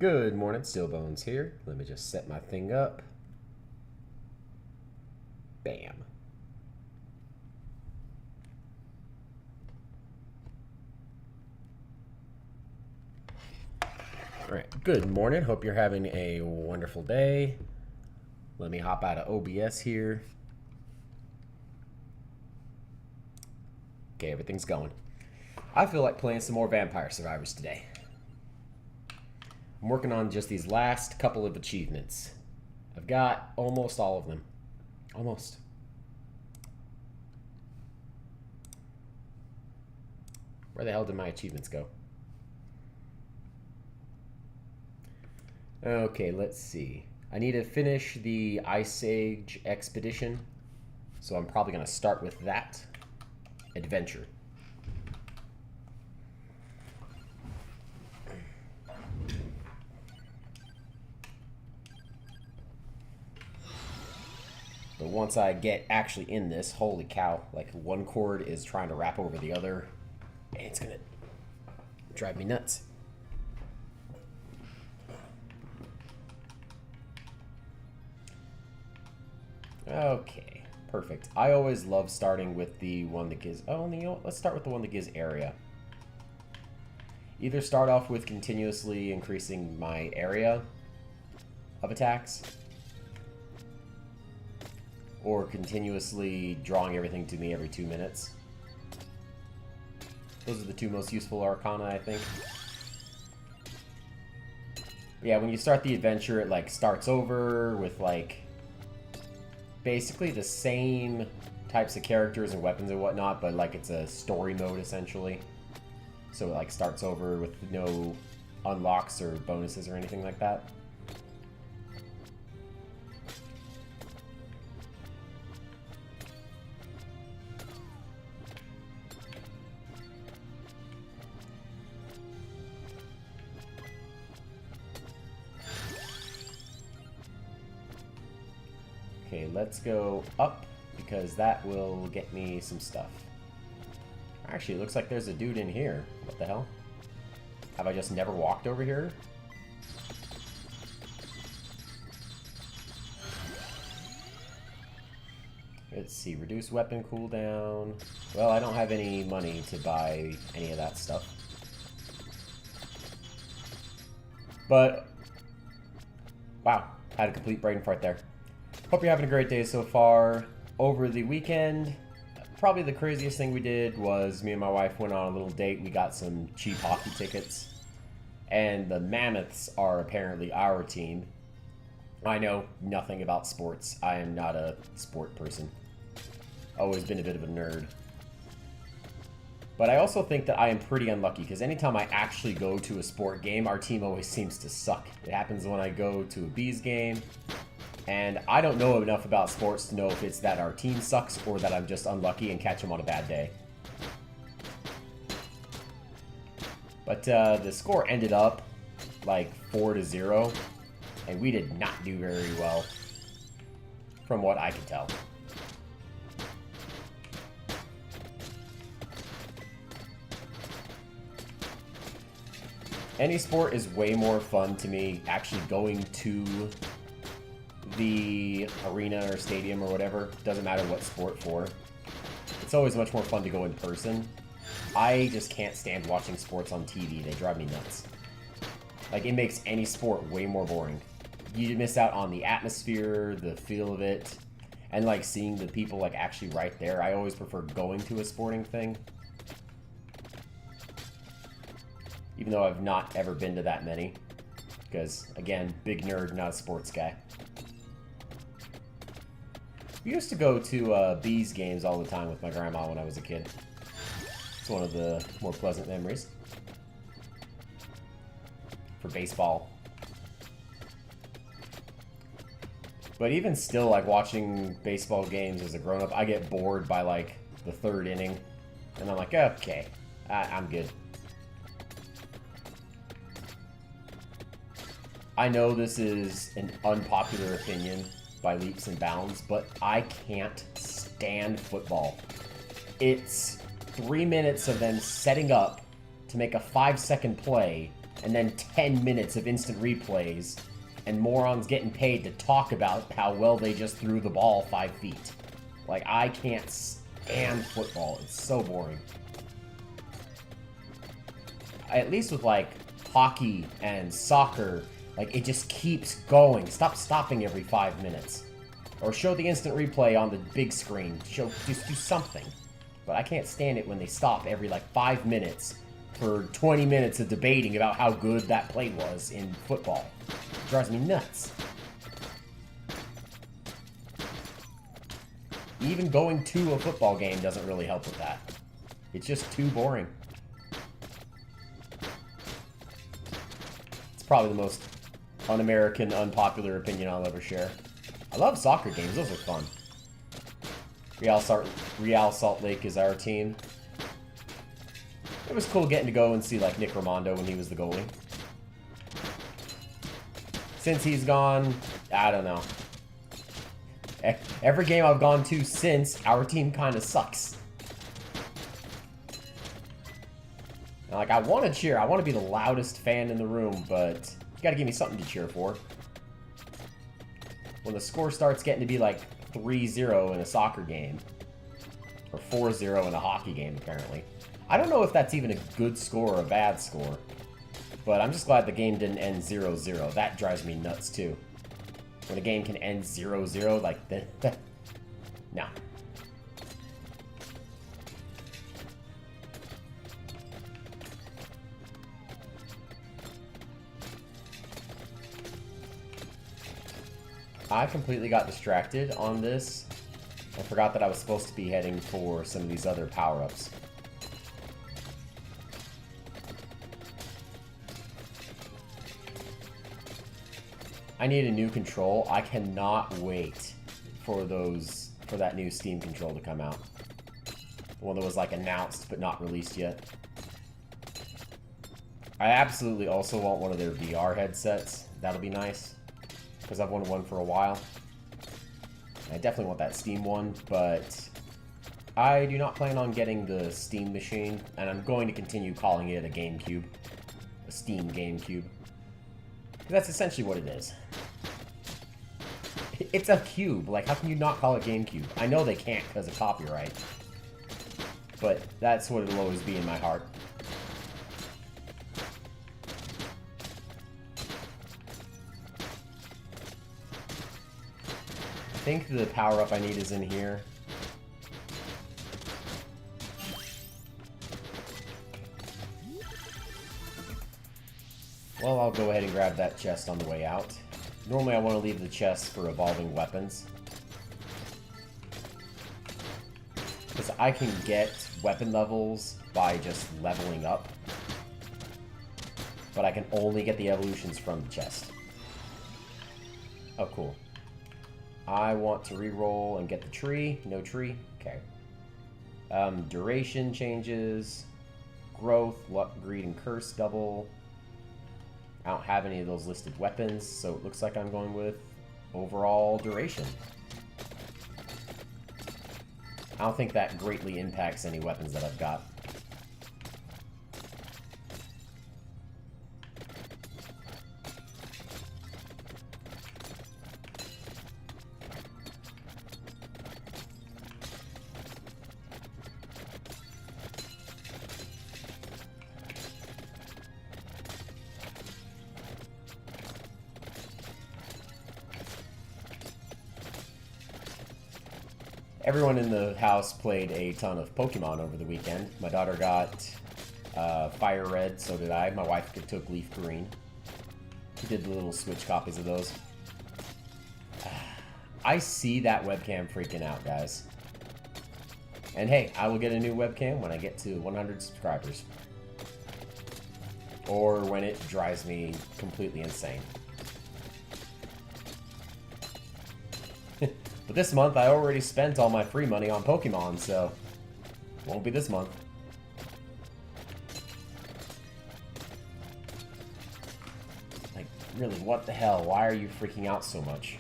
Good morning, Stillbones here. Let me just set my thing up. Bam. All right, good morning. Hope you're having a wonderful day. Let me hop out of OBS here. Okay, everything's going. I feel like playing some more Vampire Survivors today. I'm working on just these last couple of achievements. I've got almost all of them. Almost. Where the hell did my achievements go? Okay, let's see. I need to finish the Ice Age expedition, so I'm probably going to start with that. Adventure. But once I get actually in this, holy cow, like one cord is trying to wrap over the other, and it's going to drive me nuts. Okay, perfect. I always love starting with the one that gives... Oh, you know what? Let's start with the one that gives area. Either start off with continuously increasing my area of attacks, or continuously drawing everything to me every 2 minutes. Those are the two most useful arcana, I think. Yeah, when you start the adventure, it like starts over with like basically the same types of characters and weapons and whatnot, but like it's a story mode essentially. So it like starts over with no unlocks or bonuses or anything like that. Okay, let's go up, because that will get me some stuff. Actually, it looks like there's a dude in here. What the hell? Have I just never walked over here? Let's see, reduce weapon cooldown. Well, I don't have any money to buy any of that stuff. But, wow, had a complete brain fart there. Hope you're having a great day so far. Over the weekend, probably the craziest thing we did was me and my wife went on a little date. We got some cheap hockey tickets. And the Mammoths are apparently our team. I know nothing about sports. I am not a sport person. Always been a bit of a nerd. But I also think that I am pretty unlucky, because anytime I actually go to a sport game, our team always seems to suck. It happens when I go to a Bees game. And I don't know enough about sports to know if it's that our team sucks or that I'm just unlucky and catch them on a bad day. But the score ended up like 4-0, and we did not do very well, from what I can tell. Any sport is way more fun to me actually going to the arena or stadium or whatever. Doesn't matter what sport for. It's always much more fun to go in person. I just can't stand watching sports on TV. They drive me nuts. Like, it makes any sport way more boring. You miss out on the atmosphere, the feel of it, and like seeing the people like actually right there. I always prefer going to a sporting thing. Even though I've not ever been to that many. Because, again, big nerd, not a sports guy. We used to go to Bees games all the time with my grandma when I was a kid. It's one of the more pleasant memories. For baseball. But even still, like, watching baseball games as a grown-up, I get bored by, like, the third inning. And I'm like, okay, I'm good. I know this is an unpopular opinion by leaps and bounds, but I can't stand football. It's 3 minutes of them setting up to make a 5-second play and then 10 minutes of instant replays, and morons getting paid to talk about how well they just threw the ball 5 feet. Like, I can't stand football. It's so boring. At least with, like, hockey and soccer, like, it just keeps going. Stop stopping every 5 minutes. Or show the instant replay on the big screen. Just do something. But I can't stand it when they stop every, like, 5 minutes for 20 minutes of debating about how good that play was in football. It drives me nuts. Even going to a football game doesn't really help with that. It's just too boring. It's probably the most un-American, unpopular opinion I'll ever share. I love soccer games. Those are fun. Real Salt Lake is our team. It was cool getting to go and see, like, Nick Raimondo when he was the goalie. Since he's gone, I don't know. Every game I've gone to since, our team kind of sucks. Like, I want to cheer. I want to be the loudest fan in the room, but you got to give me something to cheer for. When the score starts getting to be like 3-0 in a soccer game, or 4-0 in a hockey game, apparently. I don't know if that's even a good score or a bad score, but I'm just glad the game didn't end 0-0. That drives me nuts, too. When a game can end 0-0, like, no. I completely got distracted on this. I forgot that I was supposed to be heading for some of these other power-ups. I need a new control. I cannot wait for that new Steam control to come out. The one that was, like, announced but not released yet. I absolutely also want one of their VR headsets. That'll be nice, because I've wanted one for a while. I definitely want that Steam one, but I do not plan on getting the Steam machine, and I'm going to continue calling it a GameCube. A Steam GameCube. That's essentially what it is. It's a cube. Like, how can you not call it GameCube? I know they can't because of copyright. But that's what it'll always be in my heart. I think the power-up I need is in here. Well, I'll go ahead and grab that chest on the way out. Normally I want to leave the chest for evolving weapons. Because I can get weapon levels by just leveling up. But I can only get the evolutions from the chest. Oh, cool. I want to re-roll and get the tree. No tree. Okay. Duration changes. Growth, luck, greed, and curse double. I don't have any of those listed weapons, so it looks like I'm going with overall duration. I don't think that greatly impacts any weapons that I've got. Everyone in the house played a ton of Pokemon over the weekend. My daughter got Fire Red, so did I. My wife took Leaf Green. We did the little Switch copies of those. I see that webcam freaking out, guys. And hey, I will get a new webcam when I get to 100 subscribers. Or when it drives me completely insane. But this month, I already spent all my free money on Pokemon, so won't be this month. Like, really, what the hell? Why are you freaking out so much?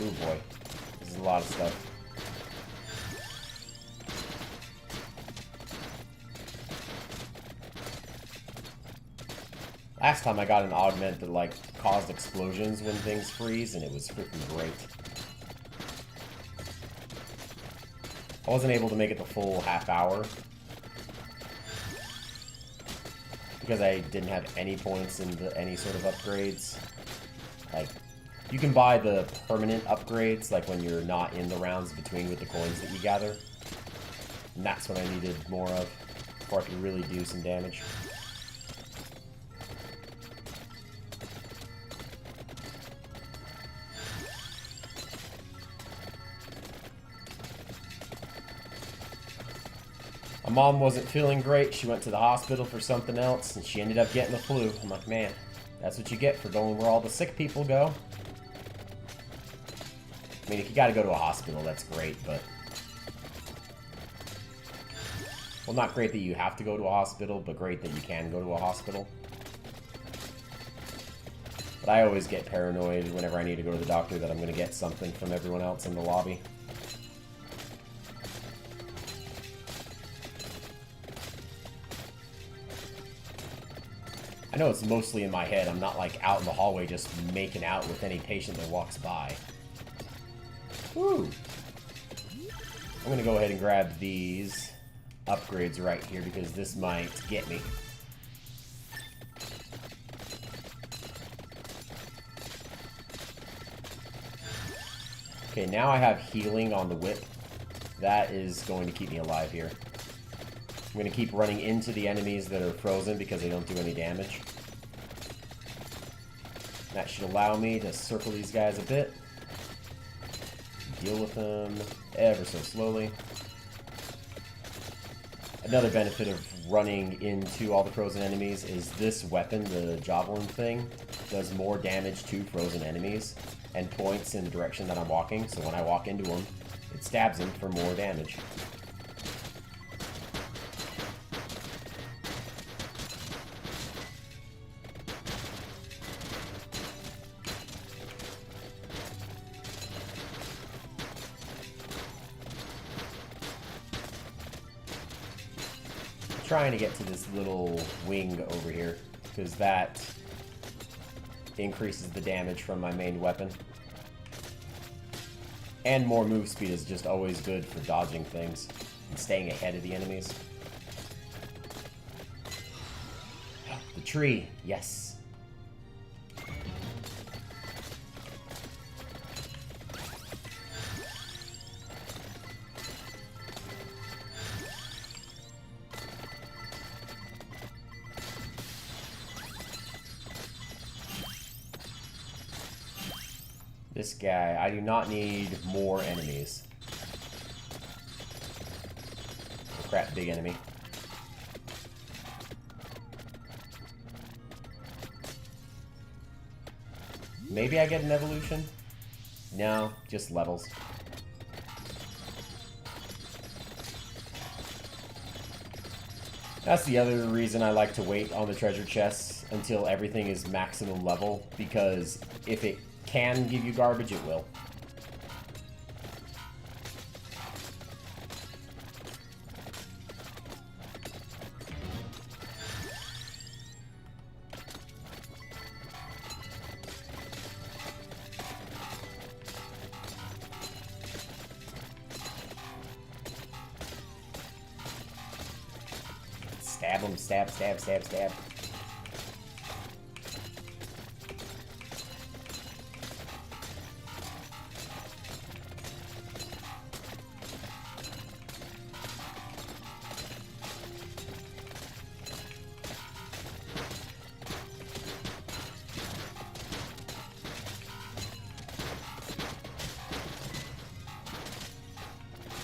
Ooh boy. This is a lot of stuff. Last time I got an augment that, like, caused explosions when things freeze, and it was freaking great. I wasn't able to make it the full half hour because I didn't have any points in any sort of upgrades. Like, you can buy the permanent upgrades, like when you're not in the rounds between with the coins that you gather. And that's what I needed more of before I could really do some damage. My mom wasn't feeling great. She went to the hospital for something else, and she ended up getting the flu. I'm like, man, that's what you get for going where all the sick people go. I mean, if you gotta go to a hospital, that's great, but... Well, not great that you have to go to a hospital, but great that you can go to a hospital. But I always get paranoid whenever I need to go to the doctor that I'm gonna get something from everyone else in the lobby. I know it's mostly in my head. I'm not, like, out in the hallway just making out with any patient that walks by. Woo! I'm gonna go ahead and grab these upgrades right here because this might get me. Okay, now I have healing on the whip. That is going to keep me alive here. I'm going to keep running into the enemies that are frozen because they don't do any damage. That should allow me to circle these guys a bit. Deal with them ever so slowly. Another benefit of running into all the frozen enemies is this weapon, the javelin thing, does more damage to frozen enemies and points in the direction that I'm walking. So when I walk into them, it stabs them for more damage. Trying to get to this little wing over here because that increases the damage from my main weapon. And more move speed is just always good for dodging things and staying ahead of the enemies. The tree, yes. This guy, I do not need more enemies. Oh, crap, big enemy. Maybe I get an evolution? No, just levels. That's the other reason I like to wait on the treasure chests until everything is maximum level, because if it can give you garbage, it will. Stab him, stab, stab, stab, stab.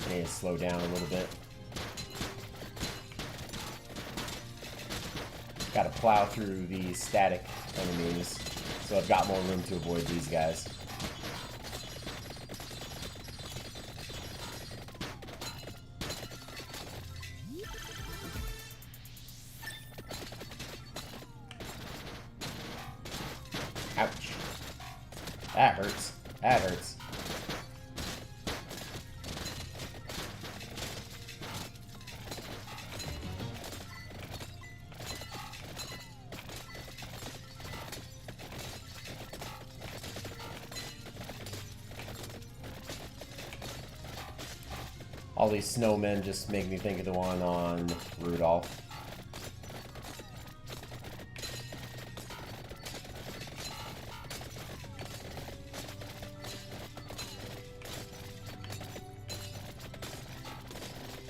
I need to slow down a little bit. Gotta plow through these static enemies, so I've got more room to avoid these guys. Ouch. That hurts. That hurts. All these snowmen just make me think of the one on Rudolph.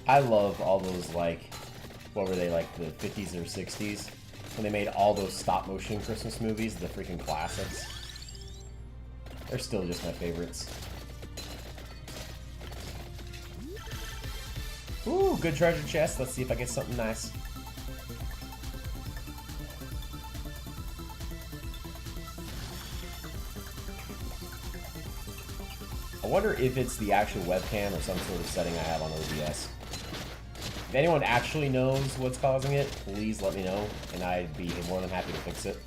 I love all those, like, what were they, like the 50s or 60s? When they made all those stop-motion Christmas movies, the freaking classics. They're still just my favorites. Ooh, good treasure chest. Let's see if I get something nice. I wonder if it's the actual webcam or some sort of setting I have on OBS. If anyone actually knows what's causing it, please let me know, and I'd be more than happy to fix it.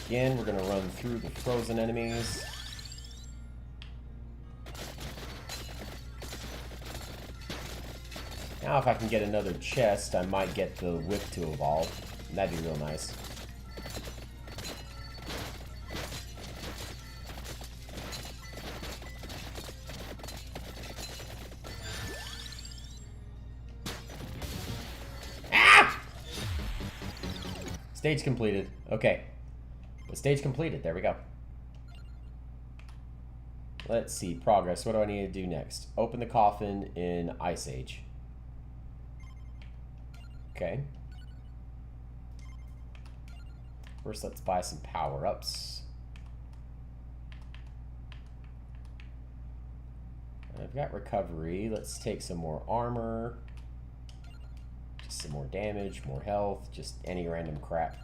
Again, we're going to run through the frozen enemies. Now if I can get another chest, I might get the whip to evolve. That'd be real nice. Ah! Stage completed. Okay. The stage completed. There we go. Let's see. Progress. What do I need to do next? Open the coffin in Ice Age. Okay. First, let's buy some power-ups. I've got recovery. Let's take some more armor. Just some more damage, more health, just any random crap.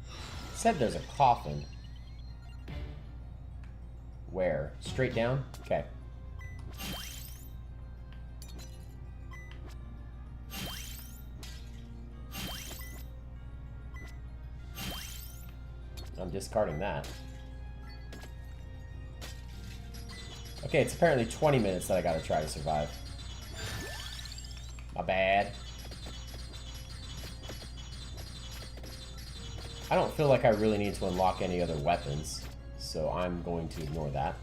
It said there's a coffin. Where? Straight down? Okay. I'm discarding that. Okay, it's apparently 20 minutes that I gotta try to survive. My bad. I don't feel like I really need to unlock any other weapons, so I'm going to ignore that.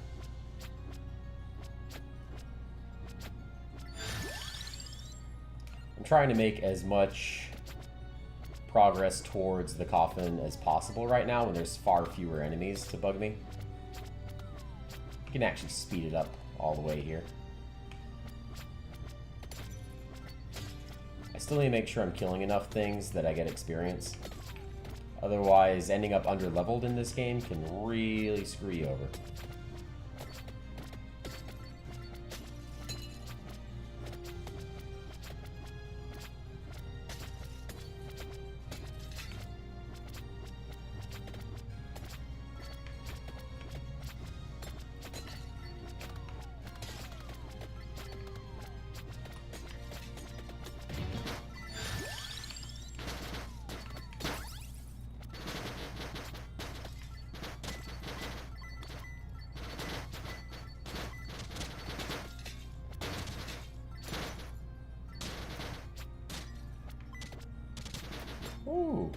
I'm trying to make as much progress towards the coffin as possible right now when there's far fewer enemies to bug me. You can actually speed it up all the way here. I still need to make sure I'm killing enough things that I get experience. Otherwise, ending up under-leveled in this game can really screw you over. Ooh.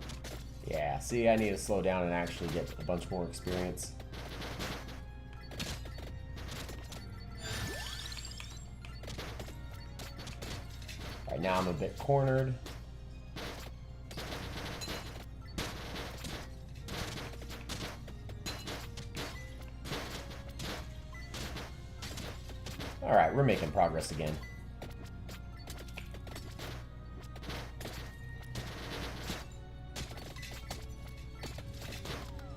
Yeah, see, I need to slow down and actually get a bunch more experience. Right now I'm a bit cornered. Alright, we're making progress again.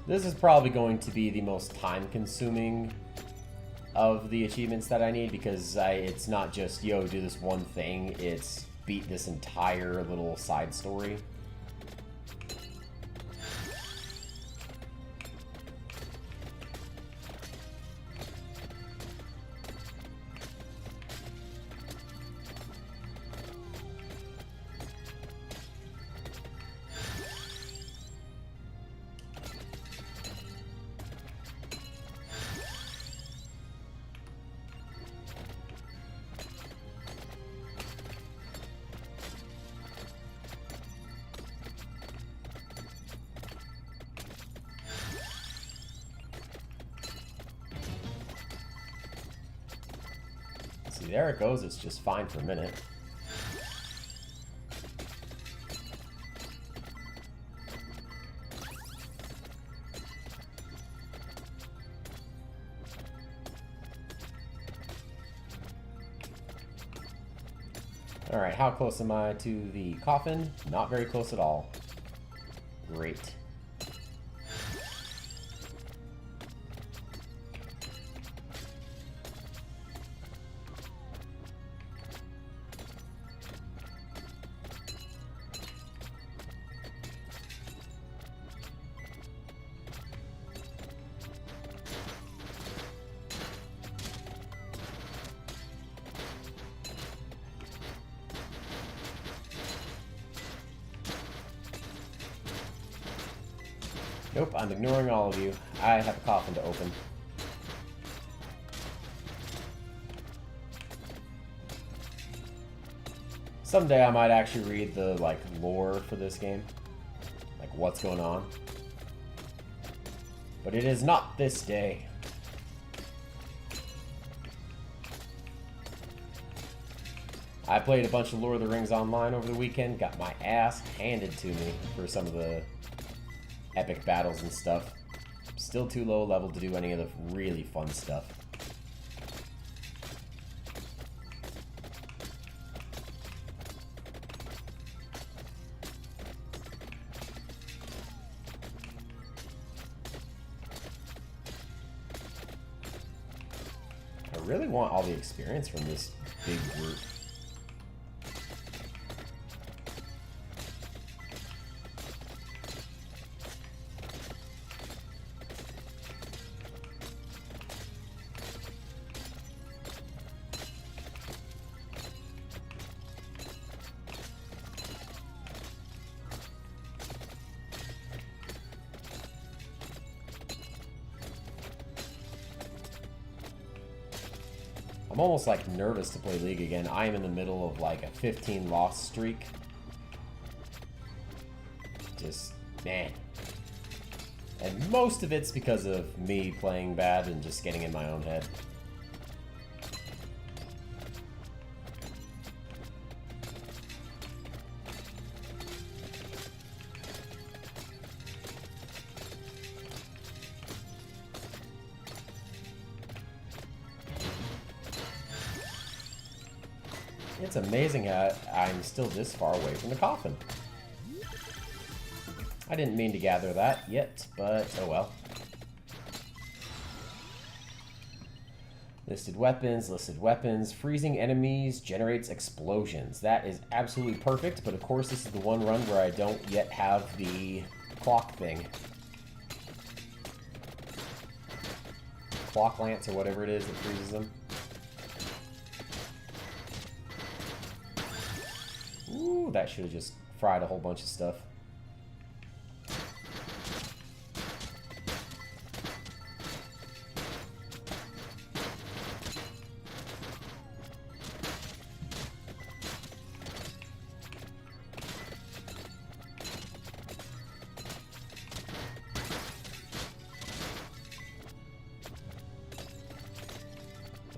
This is probably going to be the most time-consuming of the achievements that I need, because it's not just, yo, do this one thing, it's beat this entire little side story. See, there it goes. It's just fine for a minute. Alright, how close am I to the coffin? Not very close at all. Great. Nope, I'm ignoring all of you. I have a coffin to open. Someday I might actually read the, like, lore for this game. Like, what's going on. But it is not this day. I played a bunch of Lord of the Rings Online over the weekend. Got my ass handed to me for some of the epic battles and stuff. Still too low level to do any of the really fun stuff. I really want all the experience from this big group. I'm almost like nervous to play League again. I am in the middle of like a 15 loss streak. Just, man. And most of it's because of me playing bad and just getting in my own head. It's amazing how I'm still this far away from the coffin. I didn't mean to gather that yet, but oh well. Listed weapons. Freezing enemies generates explosions. That is absolutely perfect, but of course this is the one run where I don't yet have the clock thing. Clock lance or whatever it is that freezes them. Ooh, that should have just fried a whole bunch of stuff.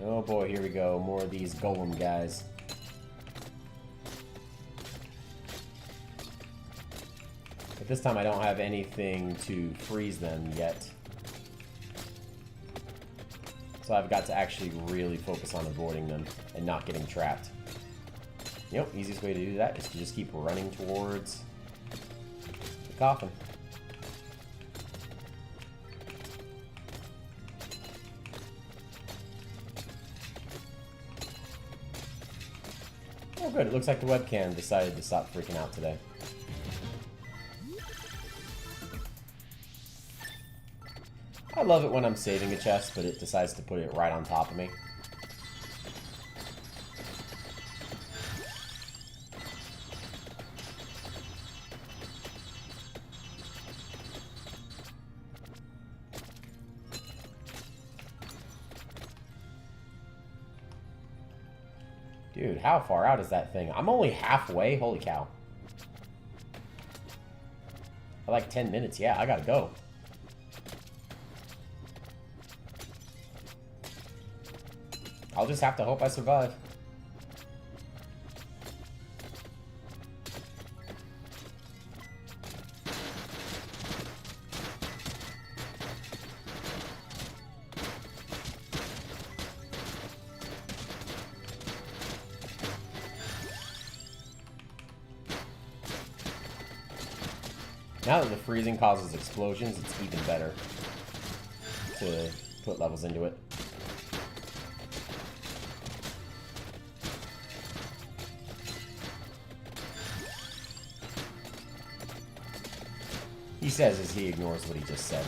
Oh boy, here we go. More of these golem guys. But this time I don't have anything to freeze them yet. So I've got to actually really focus on avoiding them and not getting trapped. Yep, easiest way to do that is to just keep running towards the coffin. Oh good, it looks like the webcam decided to stop freaking out today. I love it when I'm saving a chest, but it decides to put it right on top of me. Dude, how far out is that thing? I'm only halfway? Holy cow. I like 10 minutes. Yeah, I gotta go. I'll just have to hope I survive. Now that the freezing causes explosions, it's even better to put levels into it. He says as he ignores what he just said.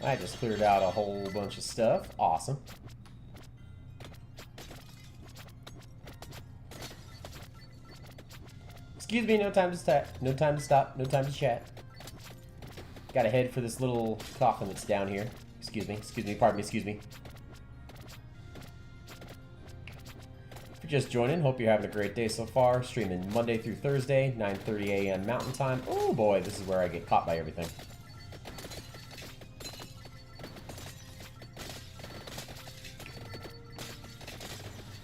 I just cleared out a whole bunch of stuff. Awesome. Excuse me, no time to stop. No time to stop. No time to chat. Gotta head for this little coffin that's down here. Excuse me, pardon me, excuse me. If you're just joining, hope you're having a great day so far. Streaming Monday through Thursday, 9:30 a.m. Mountain Time. Oh boy, this is where I get caught by everything.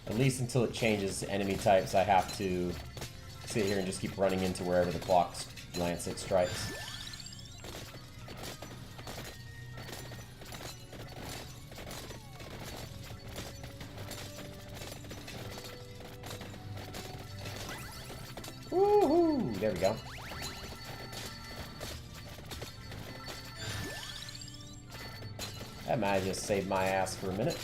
At least until it changes enemy types, I have to sit here and just keep running into wherever the clock Lancet strikes. Woohoo! There we go. That might have just saved my ass for a minute.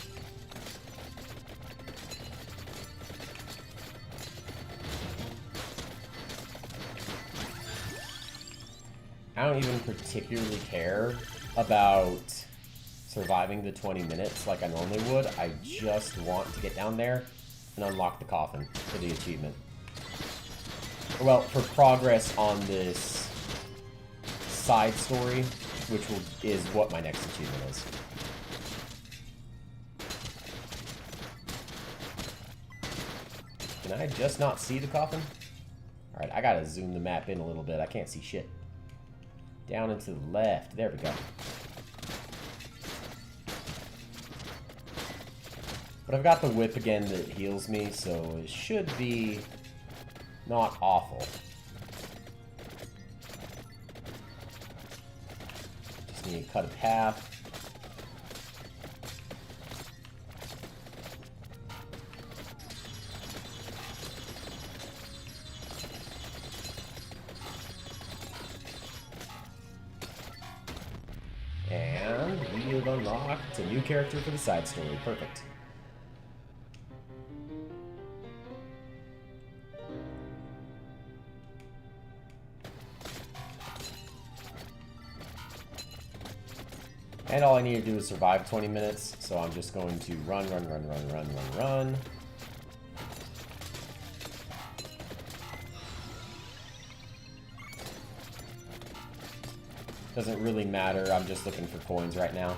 I don't even particularly care about surviving the 20 minutes like I normally would. I just want to get down there and unlock the coffin for the achievement. Well, for progress on this side story, which is what my next achievement is. Can I just not see the coffin? Alright, I gotta zoom the map in a little bit. I can't see shit. Down and to the left. There we go. But I've got the whip again that heals me, so it should be not awful. Just need to cut a path. And we have unlocked a new character for the side story. Perfect. And all I need to do is survive 20 minutes, so I'm just going to run. Doesn't really matter, I'm just looking for coins right now.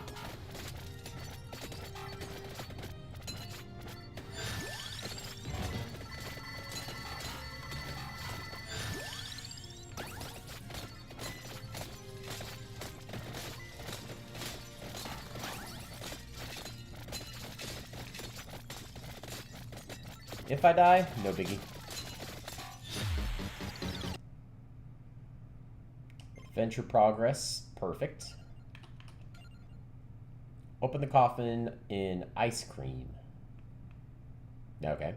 If I die, no biggie. Adventure progress, perfect. Open the coffin in ice cream. Okay.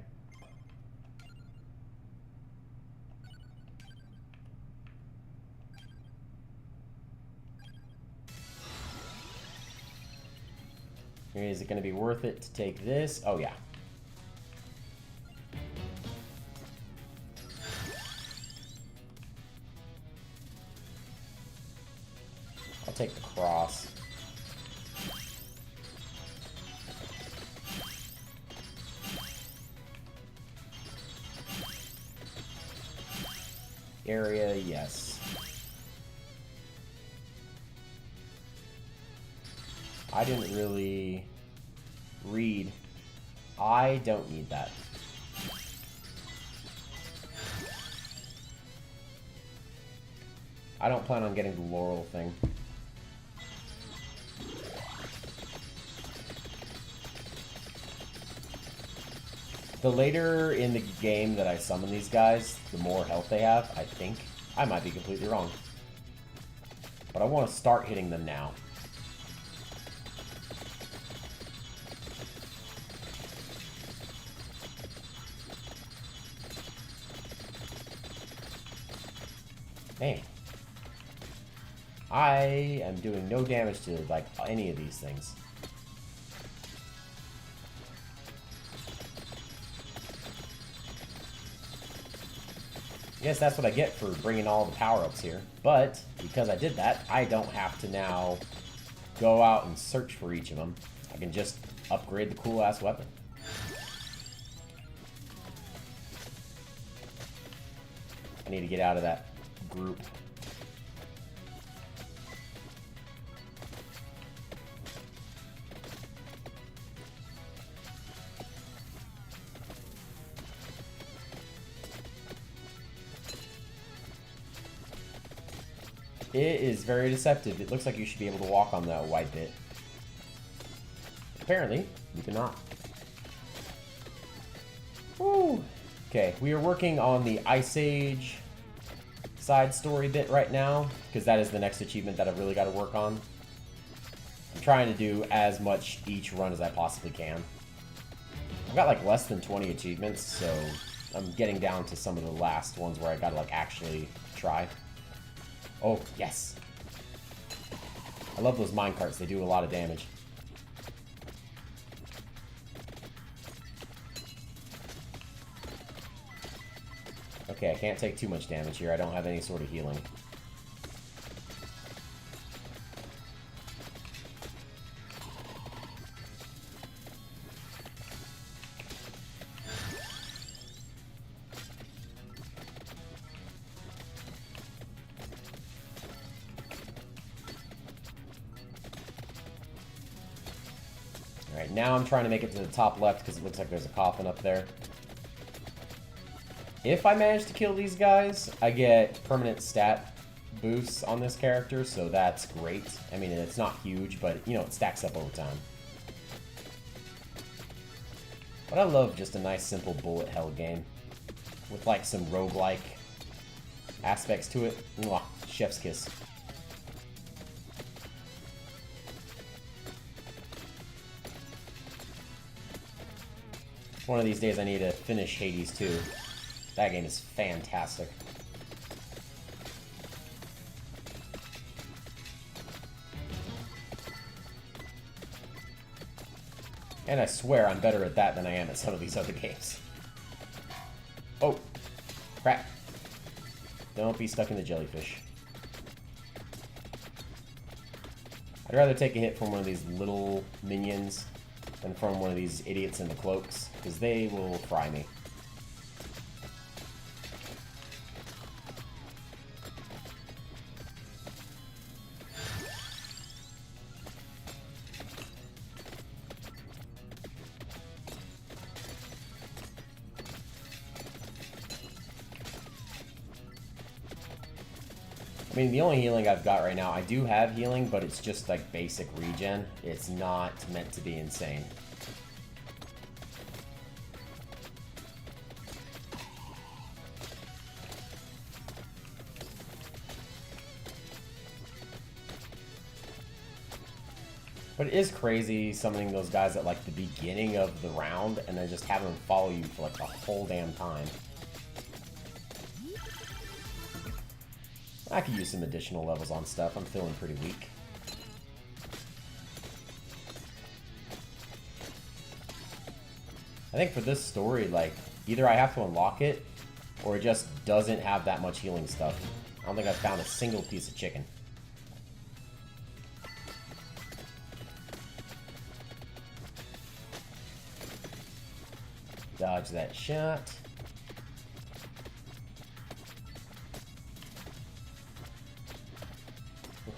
Is it going to be worth it to take this? Oh, yeah. I'll take the cross. Area, yes. I didn't really Read. I don't need that. I don't plan on getting the Laurel thing. The later in the game that I summon these guys, the more health they have, I think. I might be completely wrong. But I want to start hitting them now. Man. I am doing no damage to, like, any of these things. I guess that's what I get for bringing all the power-ups here. But, because I did that, I don't have to now go out and search for each of them. I can just upgrade the cool-ass weapon. I need to get out of that group. It is very deceptive. It looks like you should be able to walk on that white bit. Apparently, you cannot. Woo! Okay, we are working on the Ice Age side story bit right now, because that is the next achievement that I've really got to work on. I'm trying to do as much each run as I possibly can. I've got like less than 20 achievements, so I'm getting down to some of the last ones where I gotta like actually try. Oh, yes. I love those minecarts. They do a lot of damage. Okay, I can't take too much damage here. I don't have any sort of healing. Alright, now I'm trying to make it to the top left because it looks like there's a coffin up there. If I manage to kill these guys, I get permanent stat boosts on this character, so that's great. I mean, it's not huge, but, you know, it stacks up over time. But I love just a nice, simple bullet hell game with, like, some roguelike aspects to it. Mwah, chef's kiss. One of these days I need to finish Hades 2. That game is fantastic. And I swear I'm better at that than I am at some of these other games. Oh, crap. Don't be stuck in the jellyfish. I'd rather take a hit from one of these little minions than from one of these idiots in the cloaks, because they will fry me. I mean, the only healing I've got right now, I do have healing, but it's just like basic regen. It's not meant to be insane. But it is crazy summoning those guys at like the beginning of the round and then just having them follow you for like the whole damn time. I could use some additional levels on stuff. I'm feeling pretty weak. I think for this story, like, either I have to unlock it, or it just doesn't have that much healing stuff. I don't think I've found a single piece of chicken. Dodge that shot.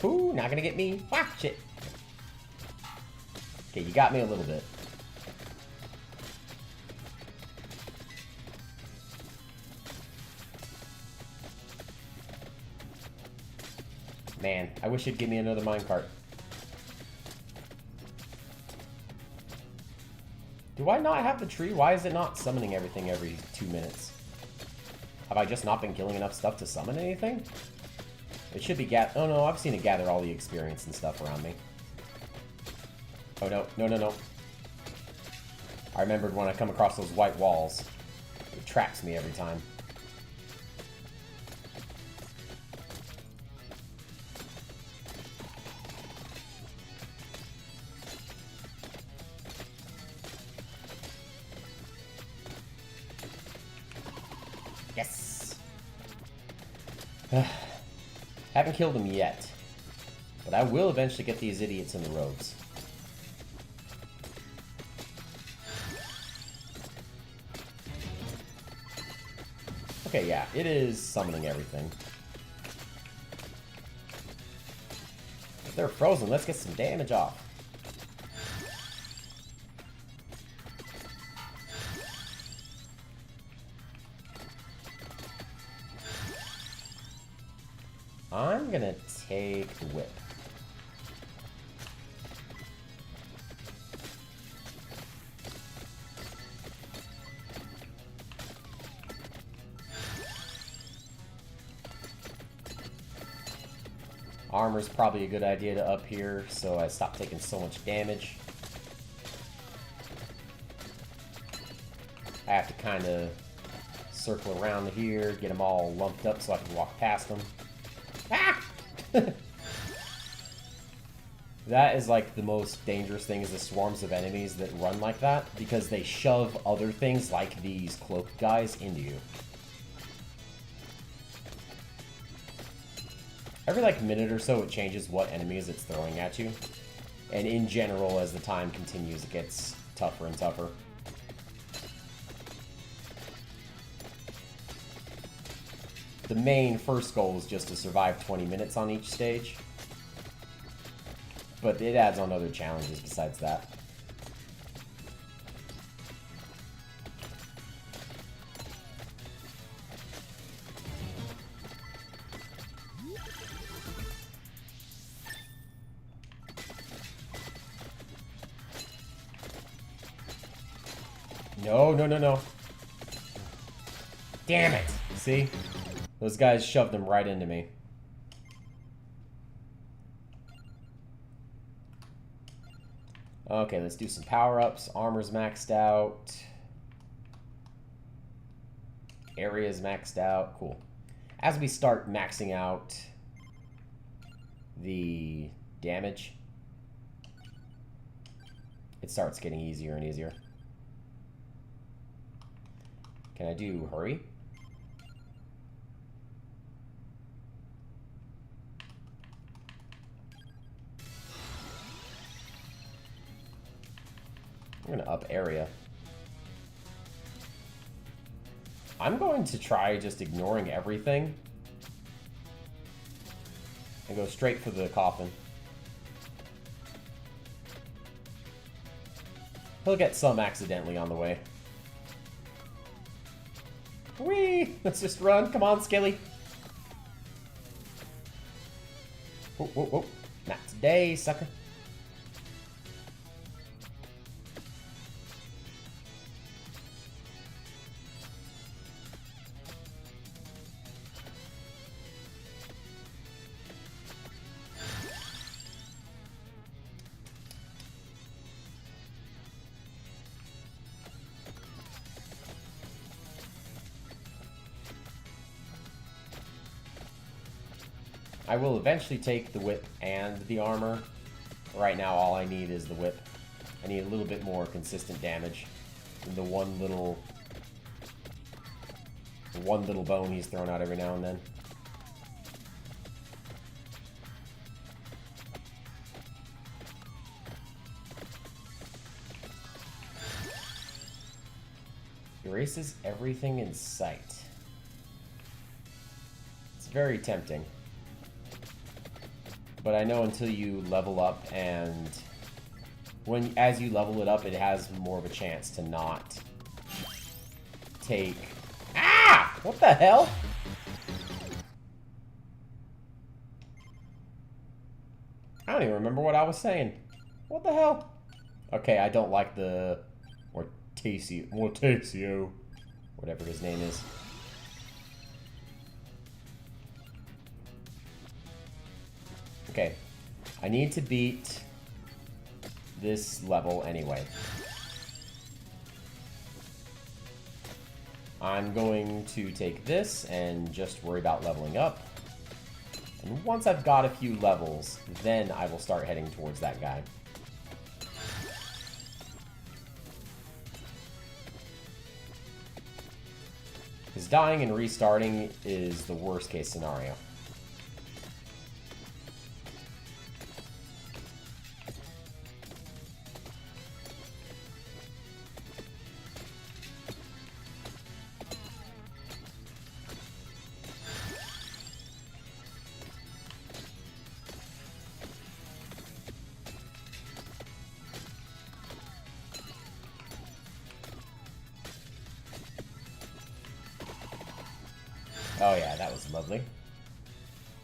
Ooh, not gonna get me. Ah, shit. Okay, you got me a little bit. Man, I wish it'd give me another minecart. Do I not have the tree? Why is it not summoning everything every 2 minutes? Have I just not been killing enough stuff to summon anything? It should be oh no, I've seen it gather all the experience and stuff around me. Oh no, no, no, no. I remembered when I come across those white walls. It traps me every time. Yes! Haven't killed them yet. But I will eventually get these idiots in the robes. Okay, yeah, it is summoning everything. If they're frozen, let's get some damage off. I'm gonna take the whip. Armor's probably a good idea to up here, so I stop taking so much damage. I have to kind of circle around here, get them all lumped up so I can walk past them. Ah! That is like the most dangerous thing, is the swarms of enemies that run like that, because they shove other things like these cloaked guys into you. Every like minute or so it changes what enemies it's throwing at you. And in general, as the time continues, it gets tougher and tougher. The main first goal is just to survive 20 minutes on each stage. But it adds on other challenges besides that. No, no, no, no. Damn it! See? Those guys shoved them right into me. Okay, let's do some power-ups. Armor's maxed out. Area's maxed out. Cool. As we start maxing out the damage, it starts getting easier and easier. Can I do hurry? I'm gonna up area. I'm going to try just ignoring everything and go straight for the coffin. He'll get some accidentally on the way. Whee! Let's just run. Come on, Skilly. Whoa, whoa, whoa. Not today, sucker. I will eventually take the whip and the armor. Right now, all I need is the whip. I need a little bit more consistent damage than the one little bone he's throwing out every now and then. Erases everything in sight. It's very tempting. But I know until you level up, and as you level it up, it has more of a chance to not take... Ah! What the hell? don't even remember what I was saying. What the hell? Okay, I don't like the Mortasio, whatever his name is. Okay, I need to beat this level anyway. I'm going to take this and just worry about leveling up. And once I've got a few levels, then I will start heading towards that guy. Because dying and restarting is the worst case scenario. Oh yeah, that was lovely.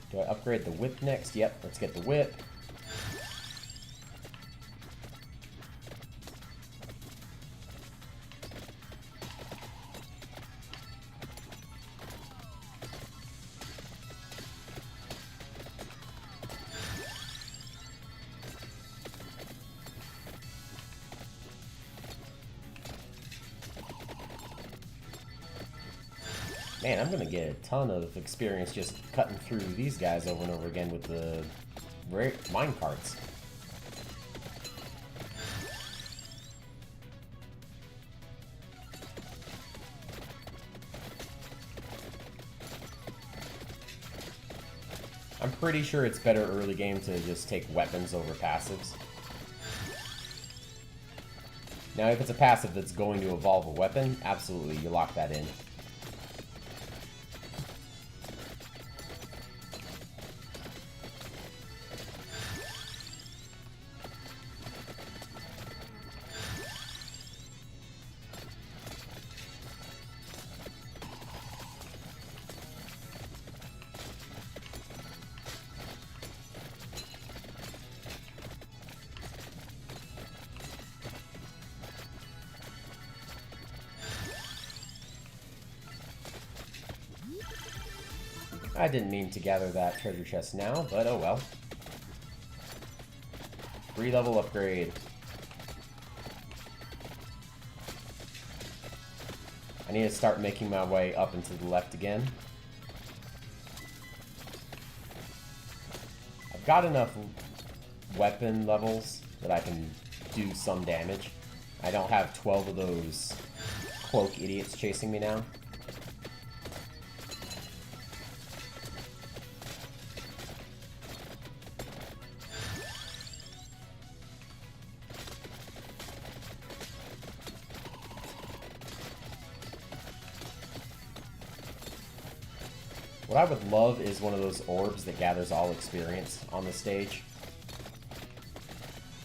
Do I upgrade the whip next? Yep, let's get the whip. Man, I'm gonna get a ton of experience just cutting through these guys over and over again with the mine carts. I'm pretty sure it's better early game to just take weapons over passives. Now, if it's a passive that's going to evolve a weapon, absolutely, you lock that in. I didn't mean to gather that treasure chest now, but oh well. 3-level upgrade. I need to start making my way up and to the left again. I've got enough weapon levels that I can do some damage. I don't have 12 of those cloak idiots chasing me now. What I would love is one of those orbs that gathers all experience on the stage.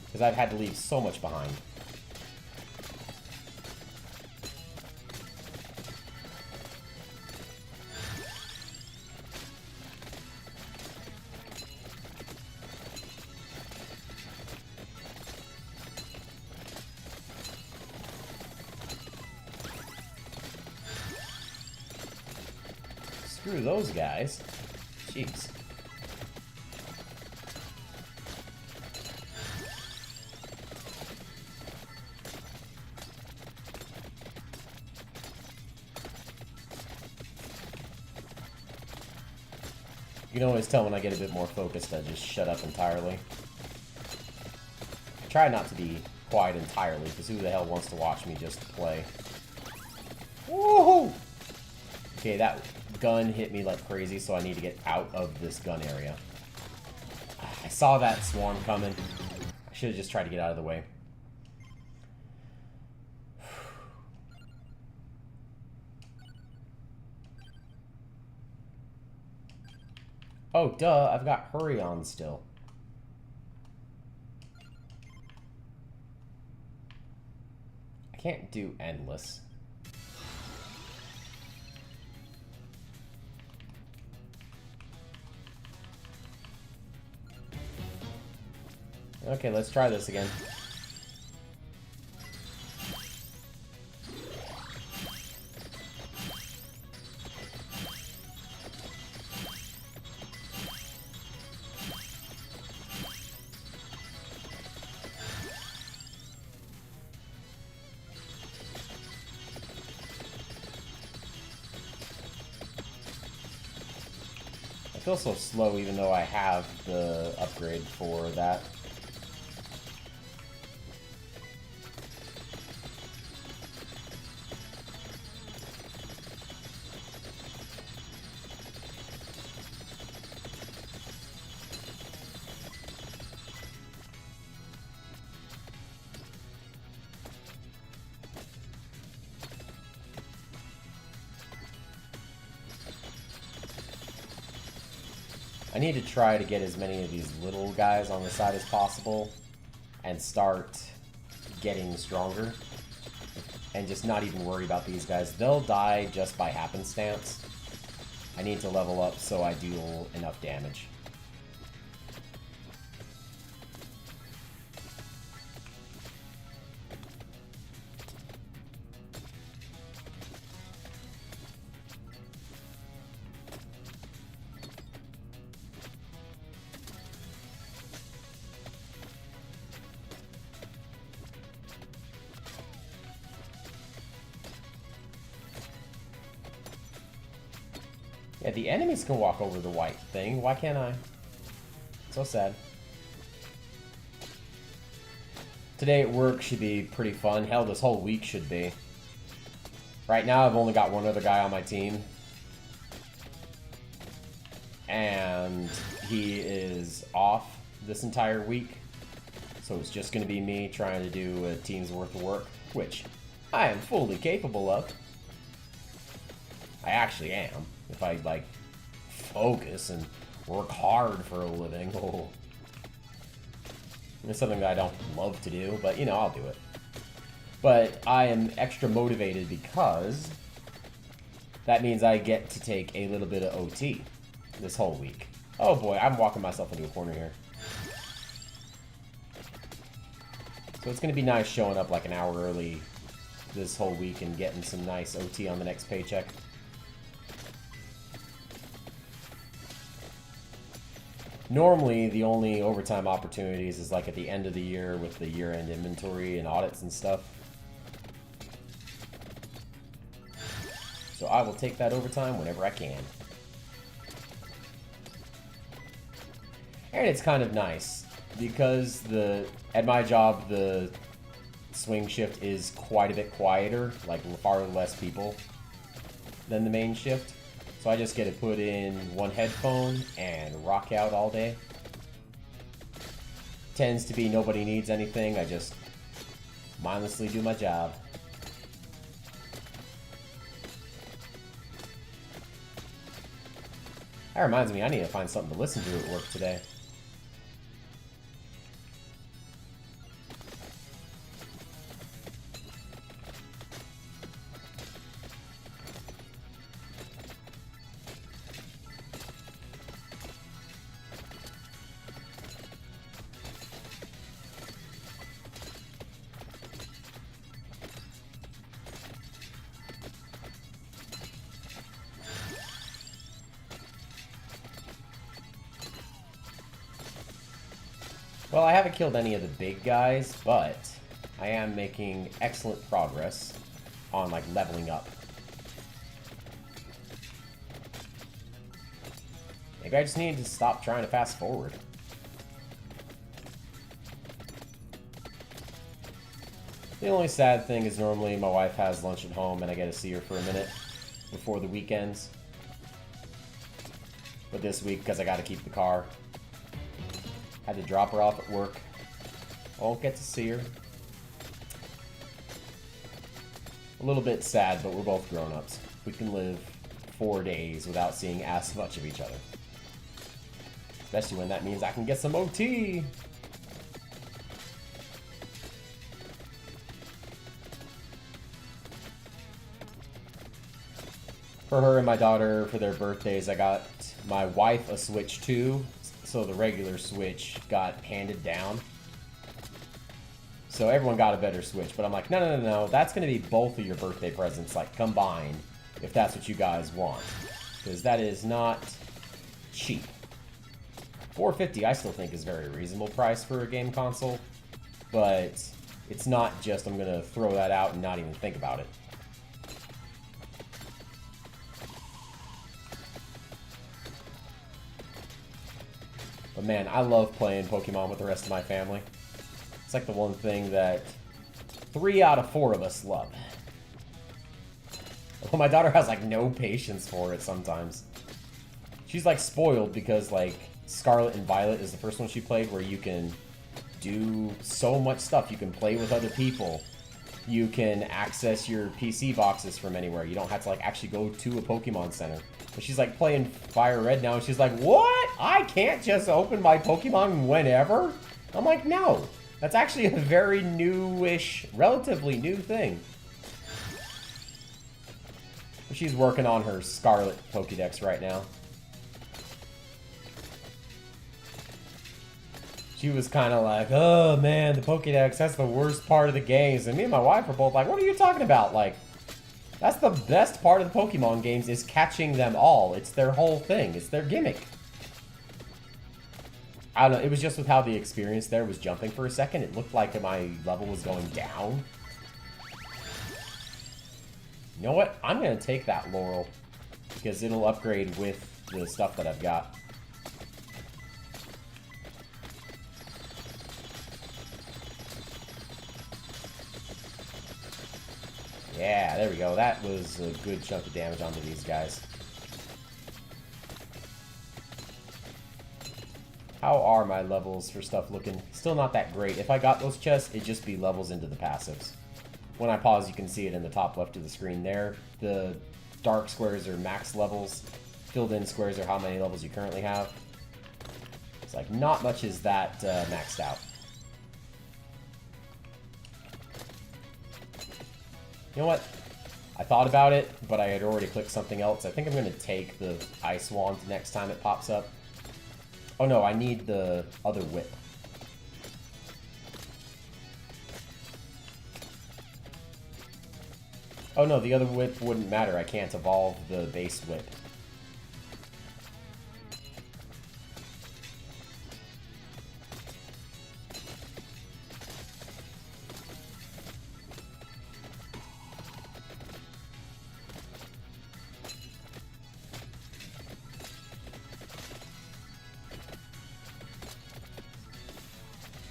Because I've had to leave so much behind. Screw those guys. Jeez. You can always tell when I get a bit more focused, I just shut up entirely. I try not to be quiet entirely, because who the hell wants to watch me just play? Woohoo! Okay, that gun hit me like crazy, so I need to get out of this gun area. I saw that swarm coming. I should have just tried to get out of the way. Oh, duh, I've got hurry on still. I can't do endless. Okay, let's try this again. I feel so slow even though I have the upgrade for that. I need to try to get as many of these little guys on the side as possible and start getting stronger and just not even worry about these guys. They'll die just by happenstance. I need to level up so I deal enough damage. Yeah, the enemies can walk over the white thing. Why can't I? So sad. Today at work should be pretty fun. Hell, this whole week should be. Right now, I've only got one other guy on my team. And he is off this entire week. So it's just going to be me trying to do a team's worth of work, which I am fully capable of. I actually am. If I, like, focus and work hard for a living. Oh. It's something that I don't love to do, but, you know, I'll do it. But I am extra motivated because that means I get to take a little bit of OT this whole week. Oh boy, I'm walking myself into a corner here. So it's going to be nice showing up like an hour early this whole week and getting some nice OT on the next paycheck. Normally, the only overtime opportunities is like at the end of the year with the year-end inventory and audits and stuff. So I will take that overtime whenever I can. And it's kind of nice because at my job, the swing shift is quite a bit quieter, like far less people than the main shift. So I just get to put in one headphone and rock out all day. Tends to be nobody needs anything. I just mindlessly do my job. That reminds me, I need to find something to listen to at work today. Well, I haven't killed any of the big guys, but I am making excellent progress on, like, leveling up. Maybe I just need to stop trying to fast forward. The only sad thing is normally my wife has lunch at home and I get to see her for a minute before the weekends. But this week, because I got to keep the car, had to drop her off at work. Won't get to see her. A little bit sad, but we're both grown-ups. We can live 4 days without seeing as much of each other. Especially when that means I can get some OT! For her and my daughter, for their birthdays, I got my wife a Switch 2, so the regular Switch got handed down. So everyone got a better Switch. But I'm like, no. That's going to be both of your birthday presents, like, combined, if that's what you guys want. Because that is not cheap. $450 I still think is a very reasonable price for a game console. But it's not just I'm going to throw that out and not even think about it. But man, I love playing Pokemon with the rest of my family. It's like the one thing that 3 out of 4 of us love. Well, my daughter has like no patience for it sometimes. She's like spoiled because like Scarlet and Violet is the first one she played where you can do so much stuff. You can play with other people. You can access your PC boxes from anywhere. You don't have to like actually go to a Pokemon Center. But she's like playing Fire Red now and she's like, what? I can't just open my Pokemon whenever? I'm like, no. That's actually a very newish, relatively new thing. She's working on her Scarlet Pokédex right now. She was kind of like, oh man, the Pokédex, that's the worst part of the games. And me and my wife were both like, what are you talking about? Like, that's the best part of the Pokemon games is catching them all. It's their whole thing. It's their gimmick. I don't know. It was just with how the experience there was jumping for a second. It looked like my level was going down. You know what? I'm going to take that Laurel because it'll upgrade with the stuff that I've got. Yeah, there we go. That was a good chunk of damage onto these guys. How are my levels for stuff looking? Still not that great. If I got those chests, it'd just be levels into the passives. When I pause, you can see it in the top left of the screen there. The dark squares are max levels. Filled in squares are how many levels you currently have. It's like not much is that maxed out. You know what? I thought about it, but I had already clicked something else. I think I'm going to take the Ice Wand next time it pops up. Oh no, I need the other whip. Oh no, the other whip wouldn't matter. I can't evolve the base whip.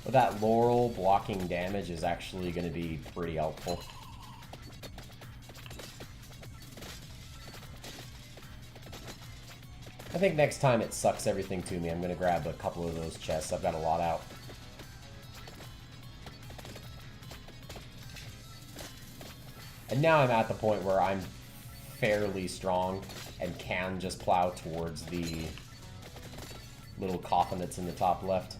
But that Laurel blocking damage is actually going to be pretty helpful. I think next time it sucks everything to me, I'm going to grab a couple of those chests. I've got a lot out. And now I'm at the point where I'm fairly strong and can just plow towards the little coffin that's in the top left.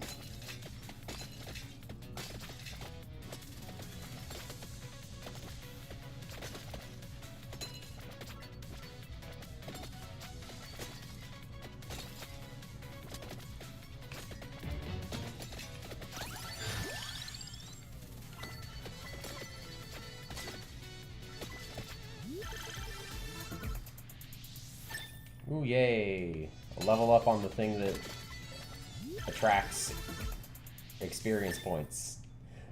Ooh, yay. A level up on the thing that attracts experience points.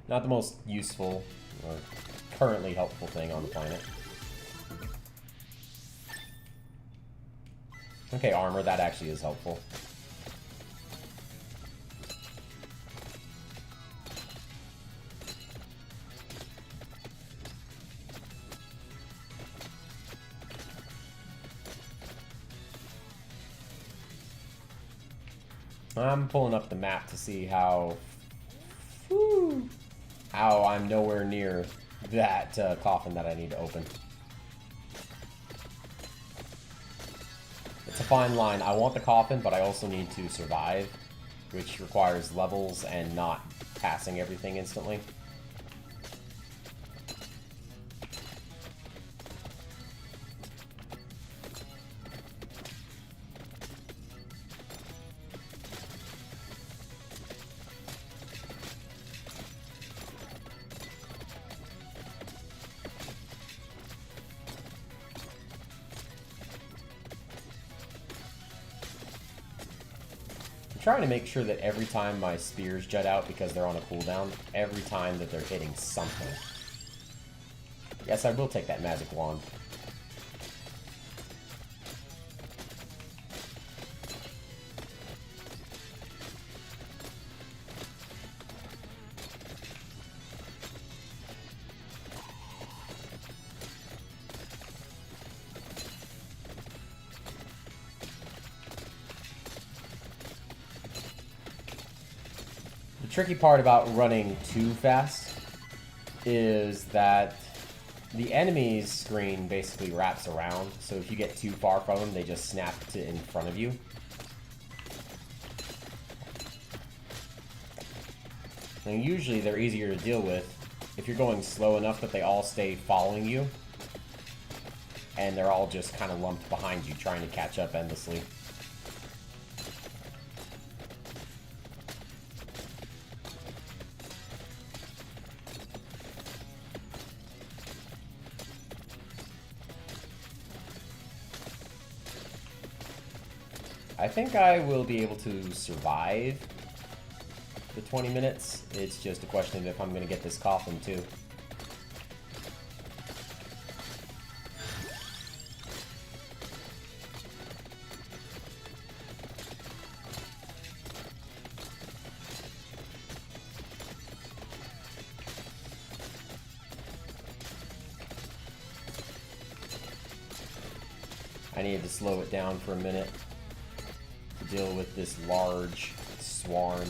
Not the most useful or currently helpful thing on the planet. Okay, armor, that actually is helpful. I'm pulling up the map to see how I'm nowhere near that coffin that I need to open. It's a fine line. I want the coffin, but I also need to survive, which requires levels and not passing everything instantly. trying to make sure that every time my spears jut out, because they're on a cooldown, every time that they're hitting something. Yes, I will take that magic wand. The tricky part about running too fast is that the enemy's screen basically wraps around, so if you get too far from them, they just snap to in front of you. And usually they're easier to deal with if you're going slow enough that they all stay following you, and they're all just kind of lumped behind you, trying to catch up endlessly. I think I will be able to survive the 20 minutes. It's just a question of if I'm going to get this coffin too. I needed to slow it down for a minute to deal with this large swarm.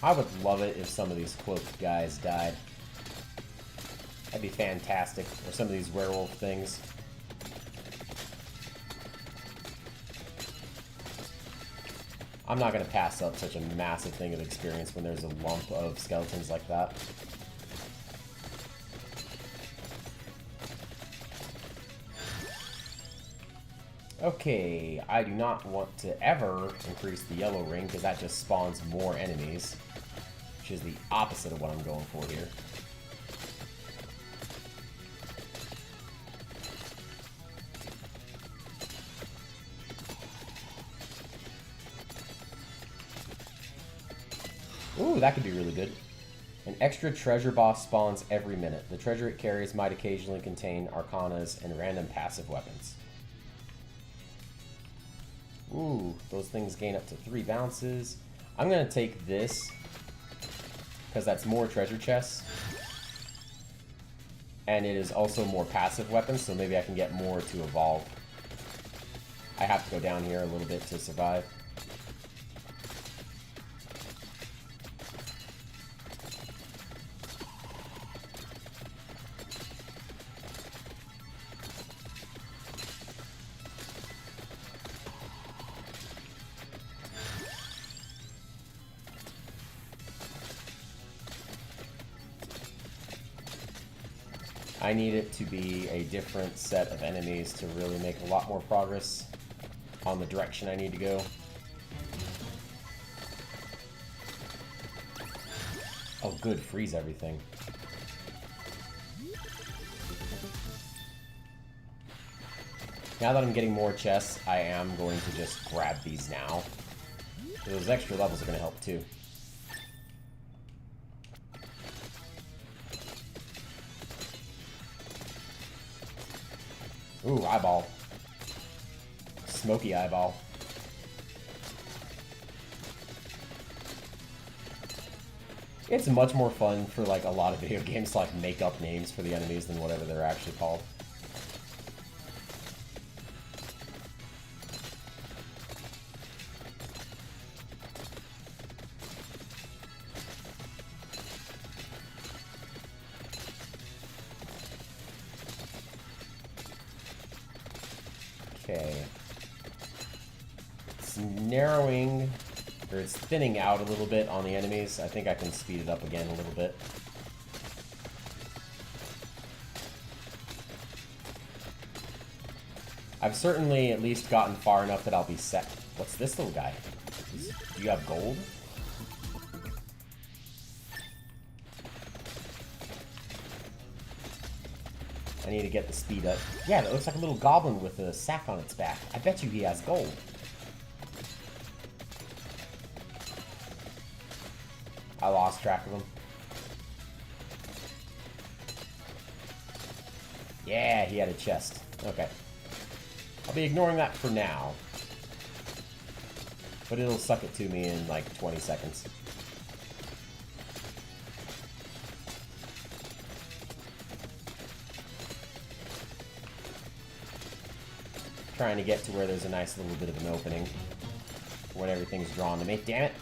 I would love it if some of these cloaked guys died. That'd be fantastic. Or some of these werewolf things. I'm not going to pass up such a massive thing of experience when there's a lump of skeletons like that. Okay, I do not want to ever increase the yellow ring because that just spawns more enemies, which is the opposite of what I'm going for here. Ooh, that could be really good. An extra treasure boss spawns every minute. The treasure it carries might occasionally contain arcanas and random passive weapons. Ooh, those things gain up to 3 bounces. I'm going to take this, because that's more treasure chests. And it is also more passive weapons, so maybe I can get more to evolve. I have to go down here a little bit to survive. I need it to be a different set of enemies to really make a lot more progress on the direction I need to go. Oh good, freeze everything. Now that I'm getting more chests, I am going to just grab these now. Those extra levels are going to help too. Ooh, eyeball. Smoky eyeball. It's much more fun for like a lot of video games to like make up names for the enemies than whatever they're actually called. Okay. It's narrowing Or it's thinning out a little bit on the enemies. I think I can speed it up again a little bit. I've certainly at least gotten far enough that I'll be set. What's this little guy? Do you have gold? I need to get the speed up. Yeah, that looks like a little goblin with a sack on its back. I bet you he has gold. I lost track of him. Yeah, he had a chest. Okay. I'll be ignoring that for now. But it'll suck it to me in like 20 seconds. Trying to get to where there's a nice little bit of an opening when everything's drawn to me. Damn it!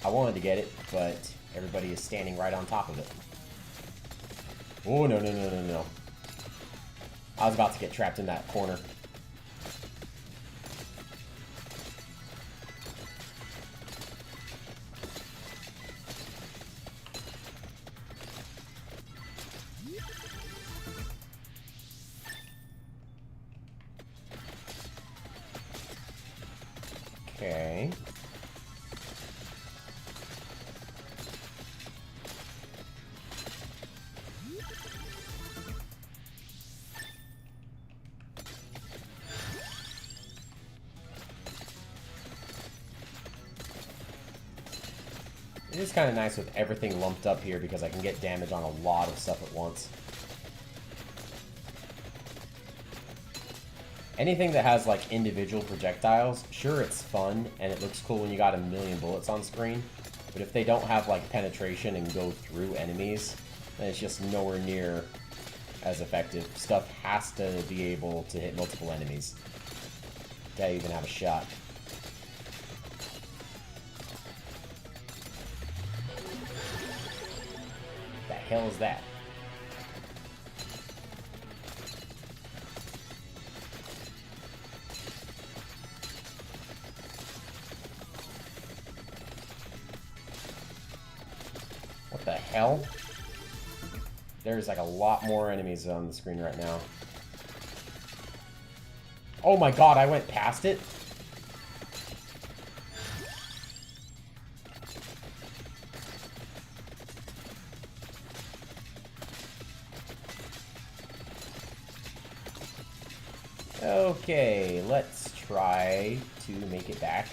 I wanted to get it, but everybody is standing right on top of it. Oh, no, no, no, no, no. I was about to get trapped in that corner. Okay. It is kind of nice with everything lumped up here because I can get damage on a lot of stuff at once. Anything that has, like, individual projectiles, sure, it's fun, and it looks cool when you got a million bullets on screen, but if they don't have, like, penetration and go through enemies, then it's just nowhere near as effective. Stuff has to be able to hit multiple enemies to even have a shot. The hell is that? What the hell? There's like a lot more enemies on the screen right now. Oh my god, I went past it? Okay, let's try to make it back.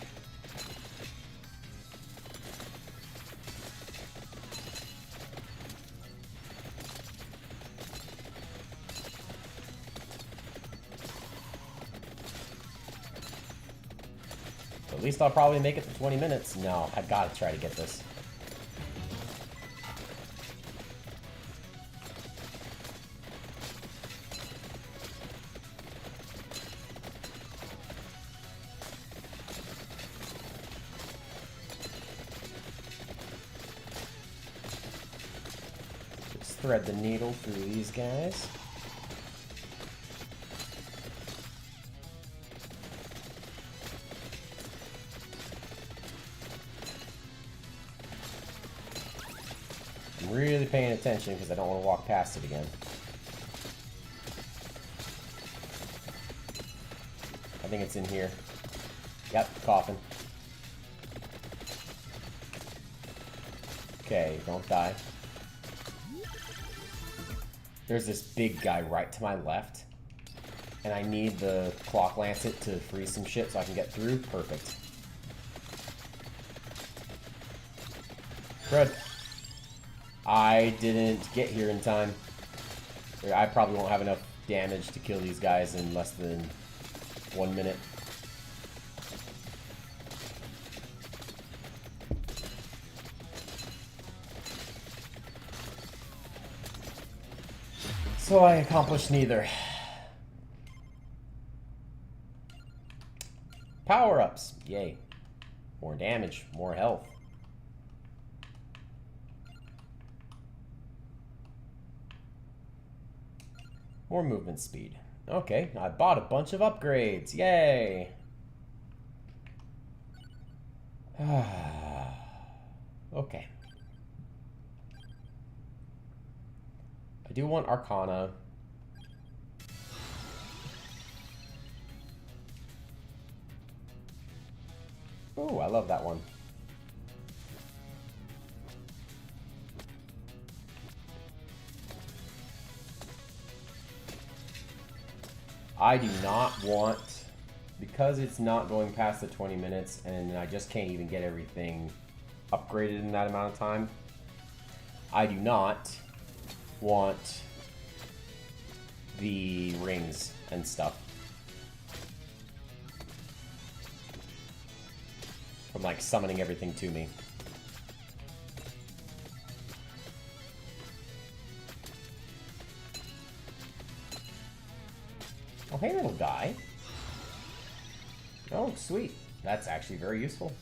At least I'll probably make it for 20 minutes. No, I gotta try to get this. Just thread the needle through these guys. Really paying attention because I don't want to walk past it again. I think it's in here. Yep, coffin. Okay, don't die. There's this big guy right to my left. And I need the clock lancet to freeze some shit so I can get through. Perfect. Fred. I didn't get here in time. I probably won't have enough damage to kill these guys in less than 1 minute. So I accomplished neither. Power-ups. Yay. More damage, more health. More movement speed. Okay, I bought a bunch of upgrades. Yay! Okay. I do want Arcana. Oh, I love that one. I do not want, because it's not going past the 20 minutes and I just can't even get everything upgraded in that amount of time, I do not want the rings and stuff. From like summoning everything to me. Oh, hey, little guy. Oh, sweet. That's actually very useful.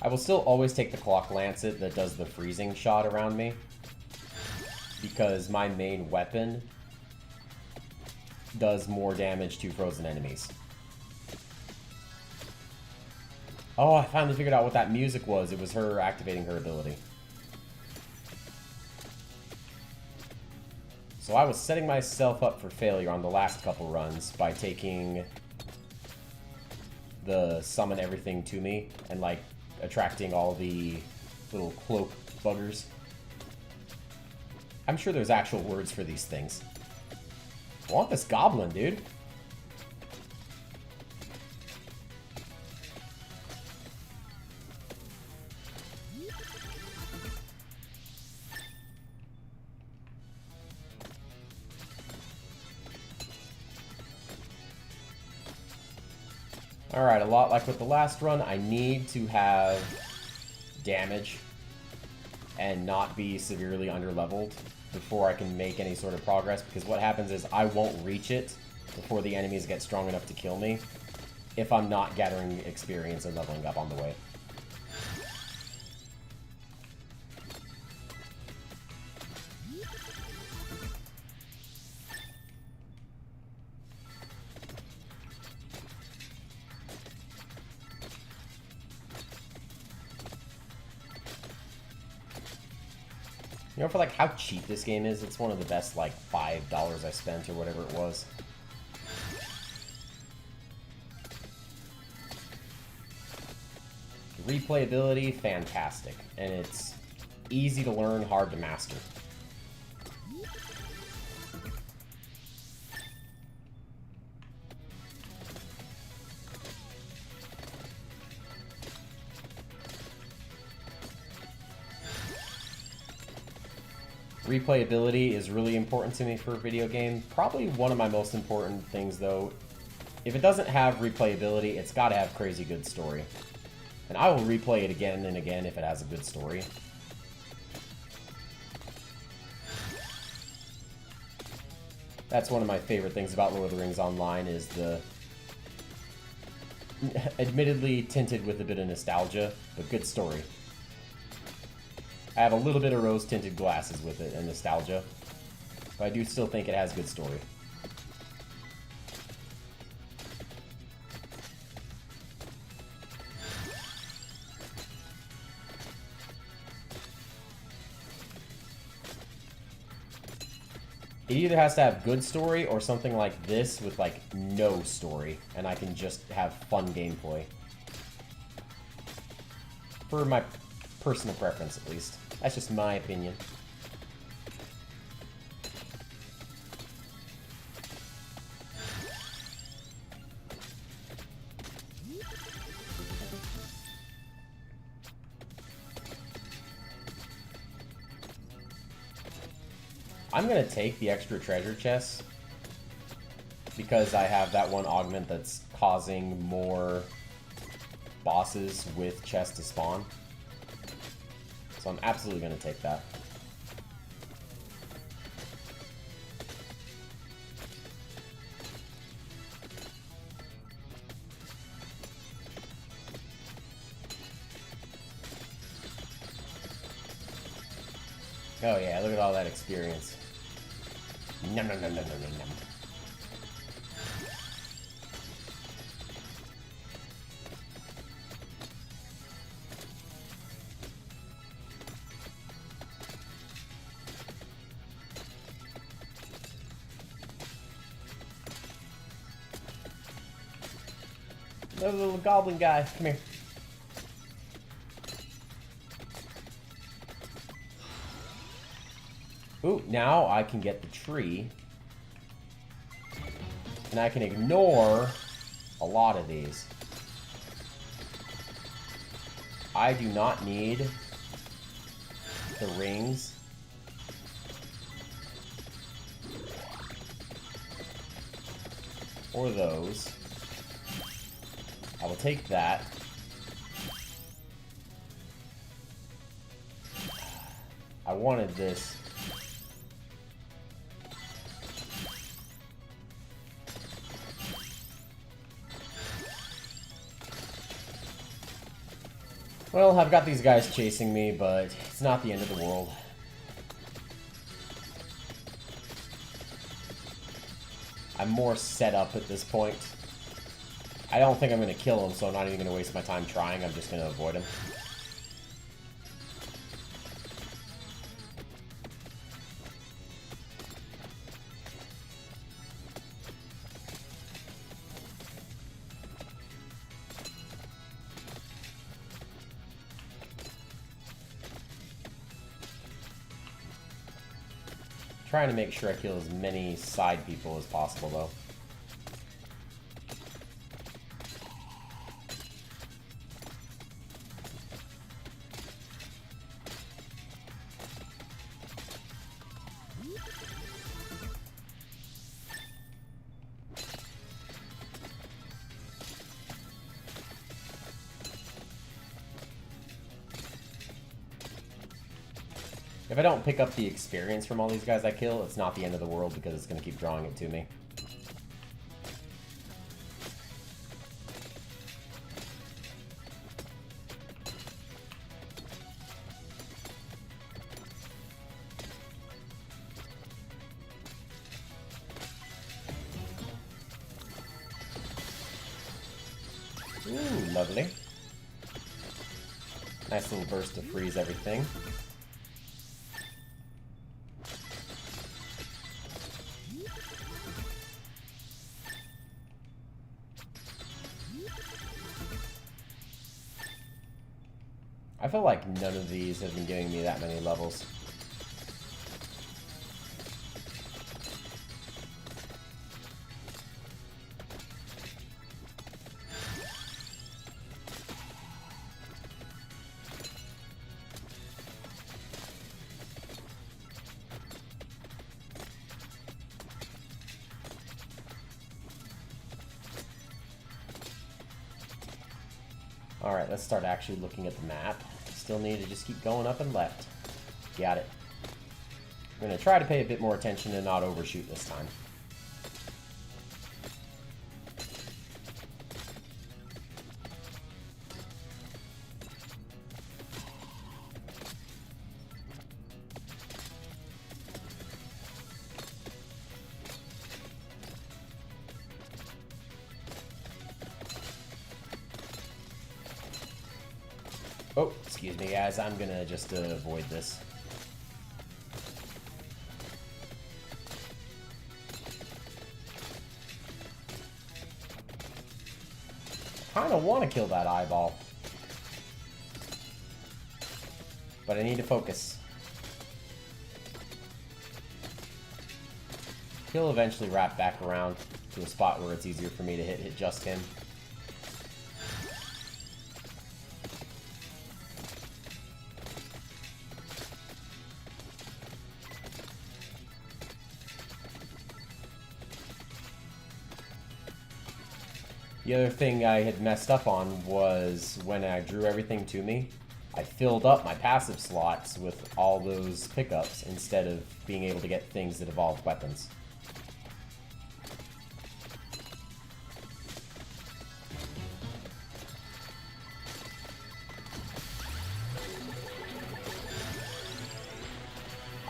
I will still always take the Clock Lancet that does the freezing shot around me, because my main weapon does more damage to frozen enemies. Oh, I finally figured out what that music was. It was her activating her ability. So I was setting myself up for failure on the last couple runs by taking the summon everything to me and like attracting all the little cloak buggers. I'm sure there's actual words for these things. I want this goblin, dude. Alright, a lot like with the last run, I need to have damage and not be severely underleveled before I can make any sort of progress, because what happens is I won't reach it before the enemies get strong enough to kill me if I'm not gathering experience and leveling up on the way. You know, for like how cheap this game is, it's one of the best like $5 I spent or whatever it was. The replayability, fantastic. And it's easy to learn, hard to master. Replayability is really important to me for a video game. Probably one of my most important things, though. If it doesn't have replayability, it's got to have crazy good story. And I will replay it again and again if it has a good story. That's one of my favorite things about Lord of the Rings Online, is the admittedly tinted with a bit of nostalgia, but good story. I have a little bit of rose-tinted glasses with it and nostalgia, but I do still think it has good story. It either has to have good story or something like this with like no story, and I can just have fun gameplay. For my personal preference, at least. That's just my opinion. I'm gonna take the extra treasure chests because I have that one augment that's causing more bosses with chests to spawn. So I'm absolutely going to take that. Oh yeah, look at all that experience. Nom nom nom nom nom nom nom. Another little goblin guy, come here. Ooh, now I can get the tree. And I can ignore a lot of these. I do not need the rings. Or those. I will take that. I wanted this. Well, I've got these guys chasing me, but it's not the end of the world. I'm more set up at this point. I don't think I'm going to kill him, so I'm not even going to waste my time trying. I'm just going to avoid him. Trying to make sure I kill as many side people as possible, though. If I don't pick up the experience from all these guys I kill, it's not the end of the world because it's going to keep drawing it to me. Ooh, lovely. Nice little burst to freeze everything. I feel like none of these have been giving me that many levels. Alright, let's start actually looking at the map. Still need to just keep going up and left. Got it. I'm going to try to pay a bit more attention and not overshoot this time. Oh, excuse me guys, I'm gonna just avoid this. Kinda wanna kill that eyeball. But I need to focus. He'll eventually wrap back around to a spot where it's easier for me to hit just him. The other thing I had messed up on was when I drew everything to me, I filled up my passive slots with all those pickups instead of being able to get things that evolved weapons.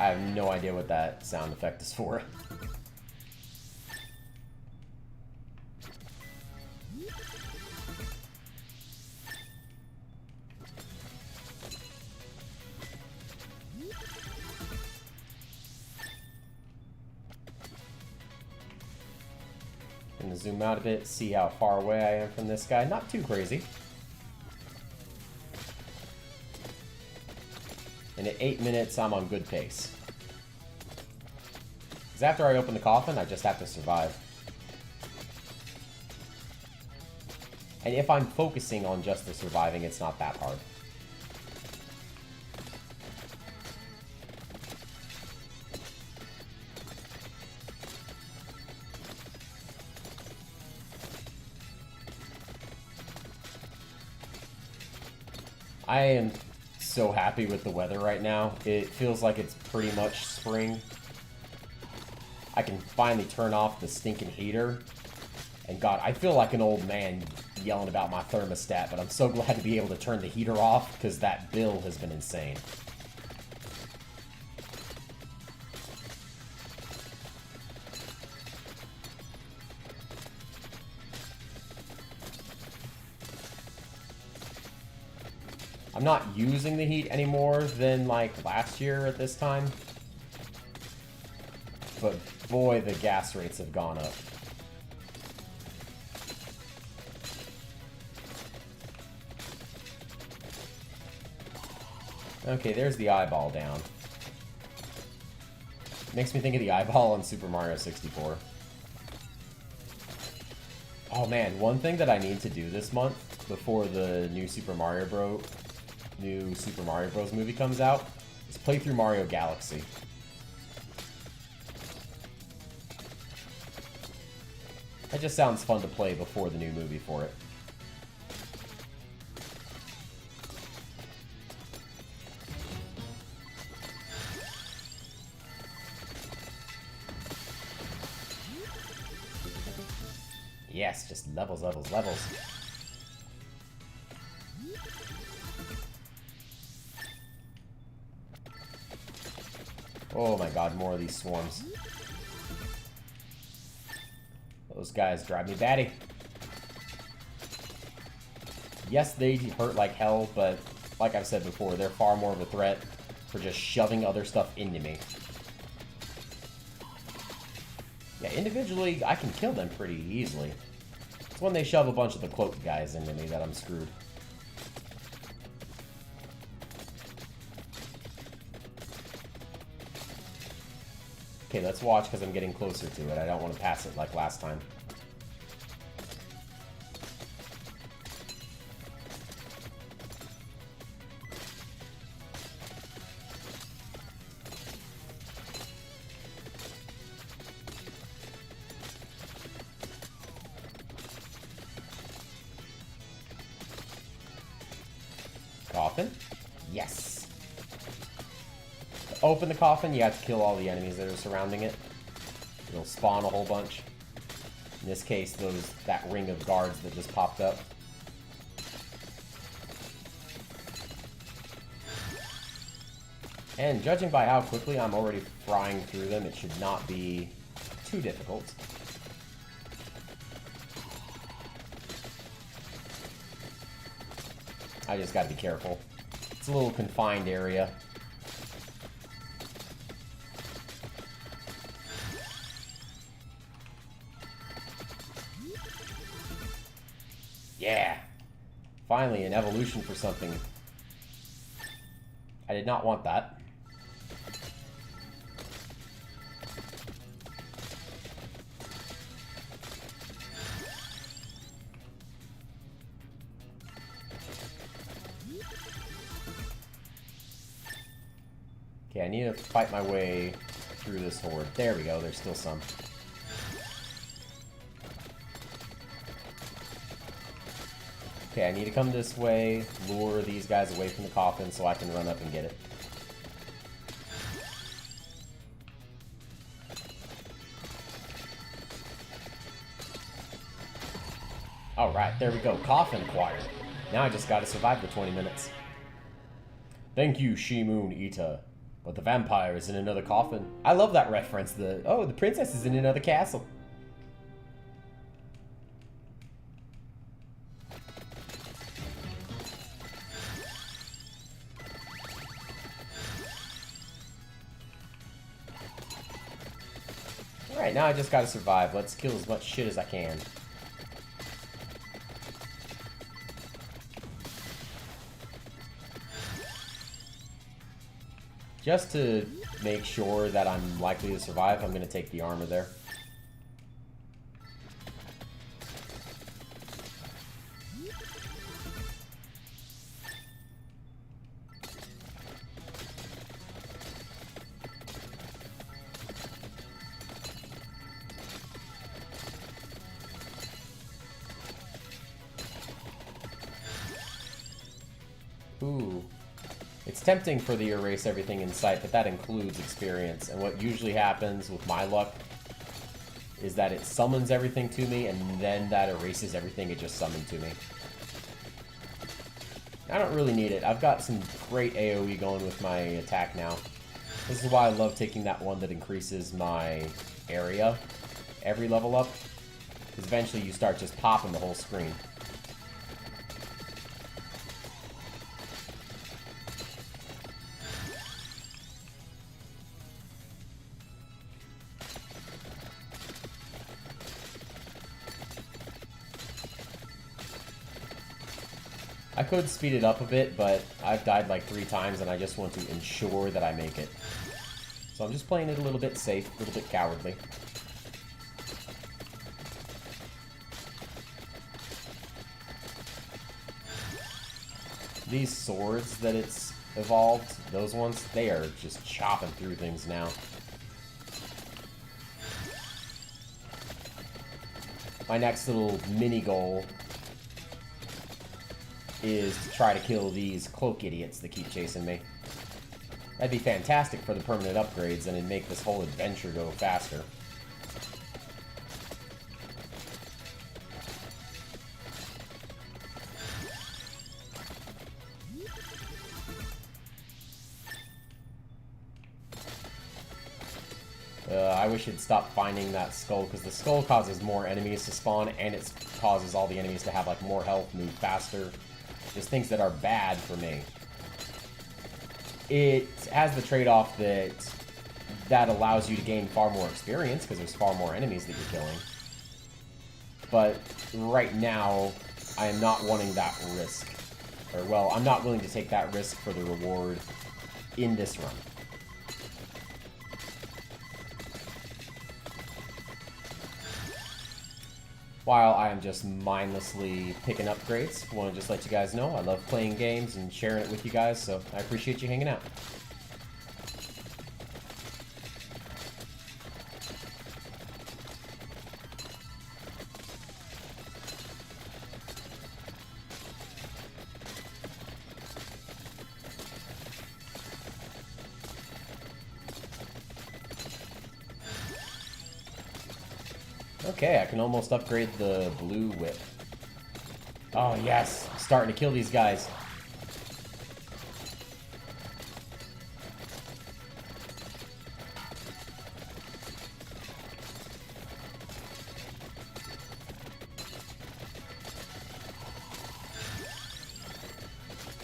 I have no idea what that sound effect is for. Gonna zoom out a bit, see how far away I am from this guy. Not too crazy. And at 8 minutes, I'm on good pace. Because after I open the coffin, I just have to survive. And if I'm focusing on just the surviving, it's not that hard. I am so happy with the weather right now. It feels like it's pretty much spring. I can finally turn off the stinking heater. And God, I feel like an old man yelling about my thermostat, but I'm so glad to be able to turn the heater off because that bill has been insane. I'm not using the heat any more than, like, last year at this time. But, boy, the gas rates have gone up. Okay, there's the eyeball down. Makes me think of the eyeball in Super Mario 64. Oh, man, one thing that I need to do this month before the new Super Mario Bros. Movie comes out is play through Mario Galaxy. That just sounds fun to play before the new movie for it. Yes, just levels, levels, levels. Oh my God, more of these swarms. Those guys drive me batty. Yes, they hurt like hell, but like I've said before, they're far more of a threat for just shoving other stuff into me. Yeah, individually, I can kill them pretty easily. It's when they shove a bunch of the cloaked guys into me that I'm screwed. Okay, let's watch because I'm getting closer to it. I don't want to pass it like last time. Coffin? Yes! To open the coffin, you have to kill all the enemies that are surrounding it. It'll spawn a whole bunch. In this case, that ring of guards that just popped up. And judging by how quickly I'm already frying through them, it should not be too difficult. I just gotta be careful. It's a little confined area. Yeah! Finally, an evolution for something. I did not want that. Okay, I need to fight my way through this horde. There we go, there's still some. Okay, I need to come this way, lure these guys away from the coffin so I can run up and get it. Alright, there we go. Coffin acquired. Now I just gotta survive the 20 minutes. Thank you, Shimoon Ita. But the vampire is in another coffin. I love that reference. Oh, the princess is in another castle. Alright, now I just gotta survive. Let's kill as much shit as I can. Just to make sure that I'm likely to survive, I'm going to take the armor there. Ooh. It's tempting for the erase everything in sight, but that includes experience. And what usually happens with my luck is that it summons everything to me, and then that erases everything it just summoned to me. I don't really need it. I've got some great AoE going with my attack now. This is why I love taking that one that increases my area every level up, because eventually you start just popping the whole screen. I could speed it up a bit, but I've died like 3 times and I just want to ensure that I make it. So I'm just playing it a little bit safe, a little bit cowardly. These swords that it's evolved, those ones, they are just chopping through things now. My next little mini goal is to try to kill these cloak idiots that keep chasing me. That'd be fantastic for the permanent upgrades, and it'd make this whole adventure go faster. I wish it'd stop finding that skull, because the skull causes more enemies to spawn, and it causes all the enemies to have like more health, move faster. Just things that are bad for me. It has the trade-off that allows you to gain far more experience, because there's far more enemies that you're killing. But right now, I am not wanting that risk. Or, well, I'm not willing to take that risk for the reward in this run. While I am just mindlessly picking upgrades, I want to just let you guys know I love playing games and sharing it with you guys, so I appreciate you hanging out. Okay, I can almost upgrade the blue whip. Oh yes, I'm starting to kill these guys.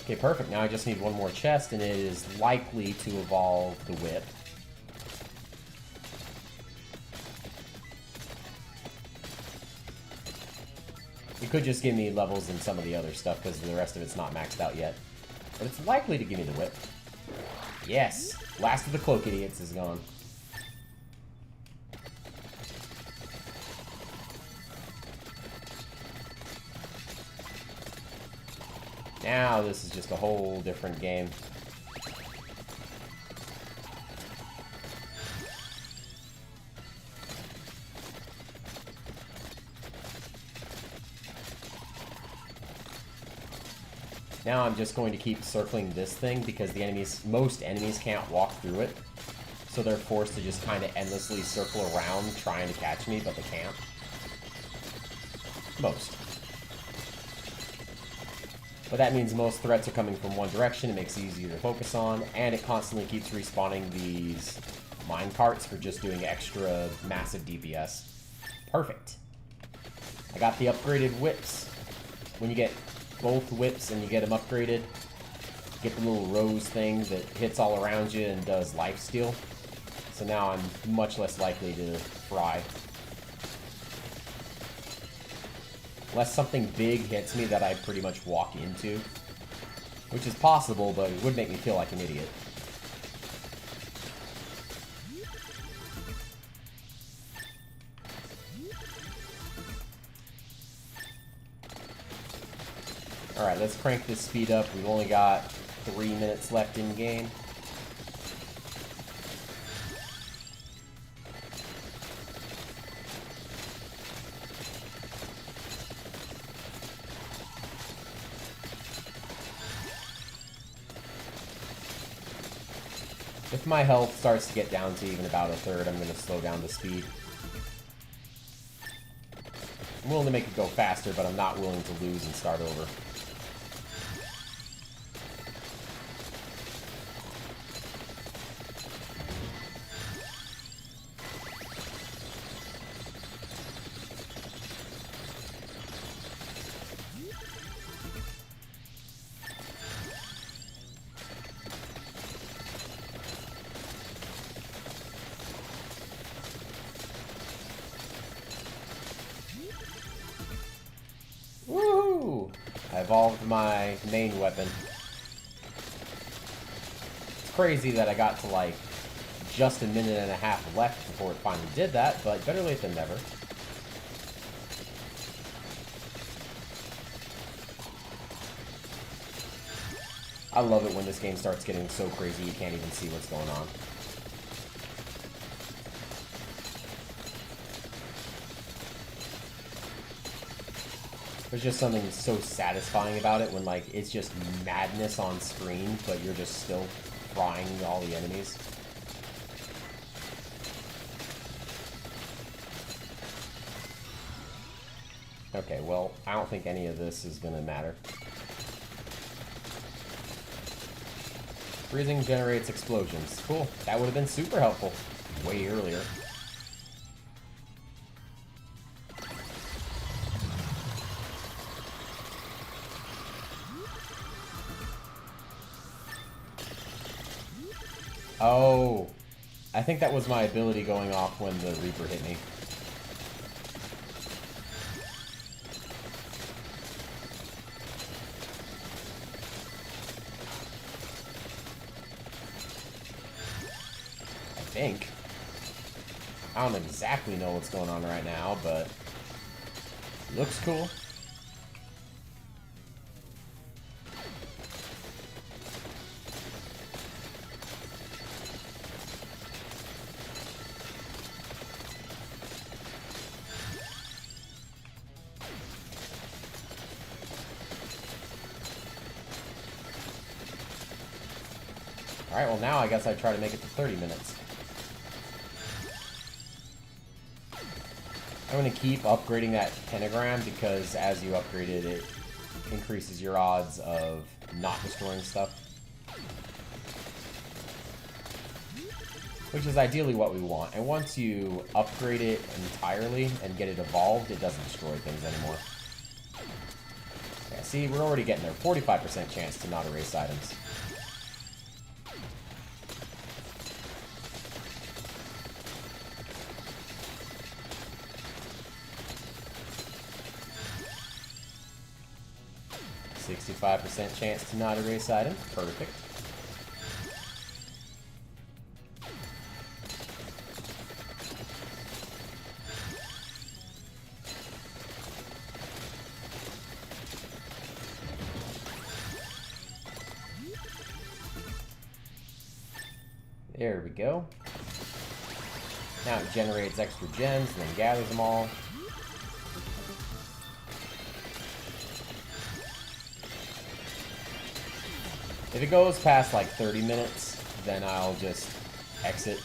Okay, perfect. Now I just need one more chest, and it is likely to evolve the whip. It could just give me levels in some of the other stuff because the rest of it's not maxed out yet. But it's likely to give me the whip. Yes! Last of the cloak idiots is gone. Now this is just a whole different game. Now I'm just going to keep circling this thing because the most enemies can't walk through it. So they're forced to just kind of endlessly circle around trying to catch me, but they can't. Most. But that means most threats are coming from one direction. It makes it easier to focus on, and it constantly keeps respawning these mine carts for just doing extra massive DPS. Perfect. I got the upgraded whips. When you get both whips and you get them upgraded, you get the little rose thing that hits all around you and does lifesteal. So now I'm much less likely to fry. Unless something big hits me that I pretty much walk into. Which is possible, but it would make me feel like an idiot. Alright, let's crank this speed up. We've only got 3 minutes left in game. If my health starts to get down to even about a third, I'm going to slow down the speed. I'm willing to make it go faster, but I'm not willing to lose and start over. Woohoo! I evolved my main weapon. It's crazy that I got to like just a minute and a half left before it finally did that, but better late than never. I love it when this game starts getting so crazy you can't even see what's going on. There's just something so satisfying about it when, like, it's just madness on screen, but you're just still frying all the enemies. Okay, well, I don't think any of this is gonna matter. Freezing generates explosions. Cool. That would have been super helpful way earlier. Oh, I think that was my ability going off when the Reaper hit me. I think. I don't exactly know what's going on right now, but looks cool. Alright, well now I guess I try to make it to 30 minutes. I'm going to keep upgrading that pentagram because as you upgrade it, it increases your odds of not destroying stuff. Which is ideally what we want. And once you upgrade it entirely and get it evolved, it doesn't destroy things anymore. Yeah, see, we're already getting there. 45% chance to not erase items. %, chance to not erase items. Perfect. There we go. Now it generates extra gems and then gathers them all. If it goes past like 30 minutes, then I'll just exit.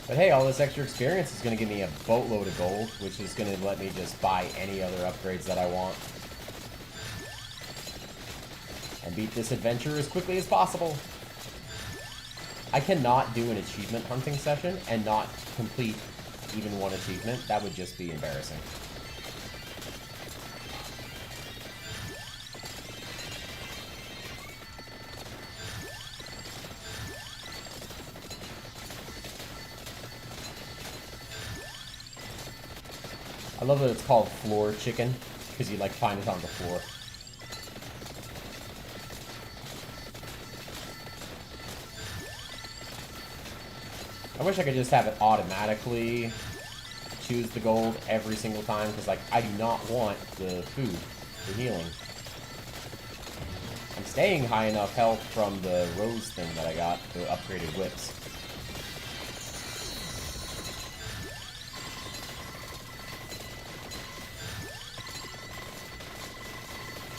But hey, all this extra experience is going to give me a boatload of gold, which is going to let me just buy any other upgrades that I want. And beat this adventure as quickly as possible. I cannot do an achievement hunting session and not complete even one achievement. That would just be embarrassing. I love that it's called floor chicken, because you like find it on the floor. I wish I could just have it automatically choose the gold every single time, because like I do not want the food, the healing. I'm staying high enough health from the rose thing that I got, the upgraded whips.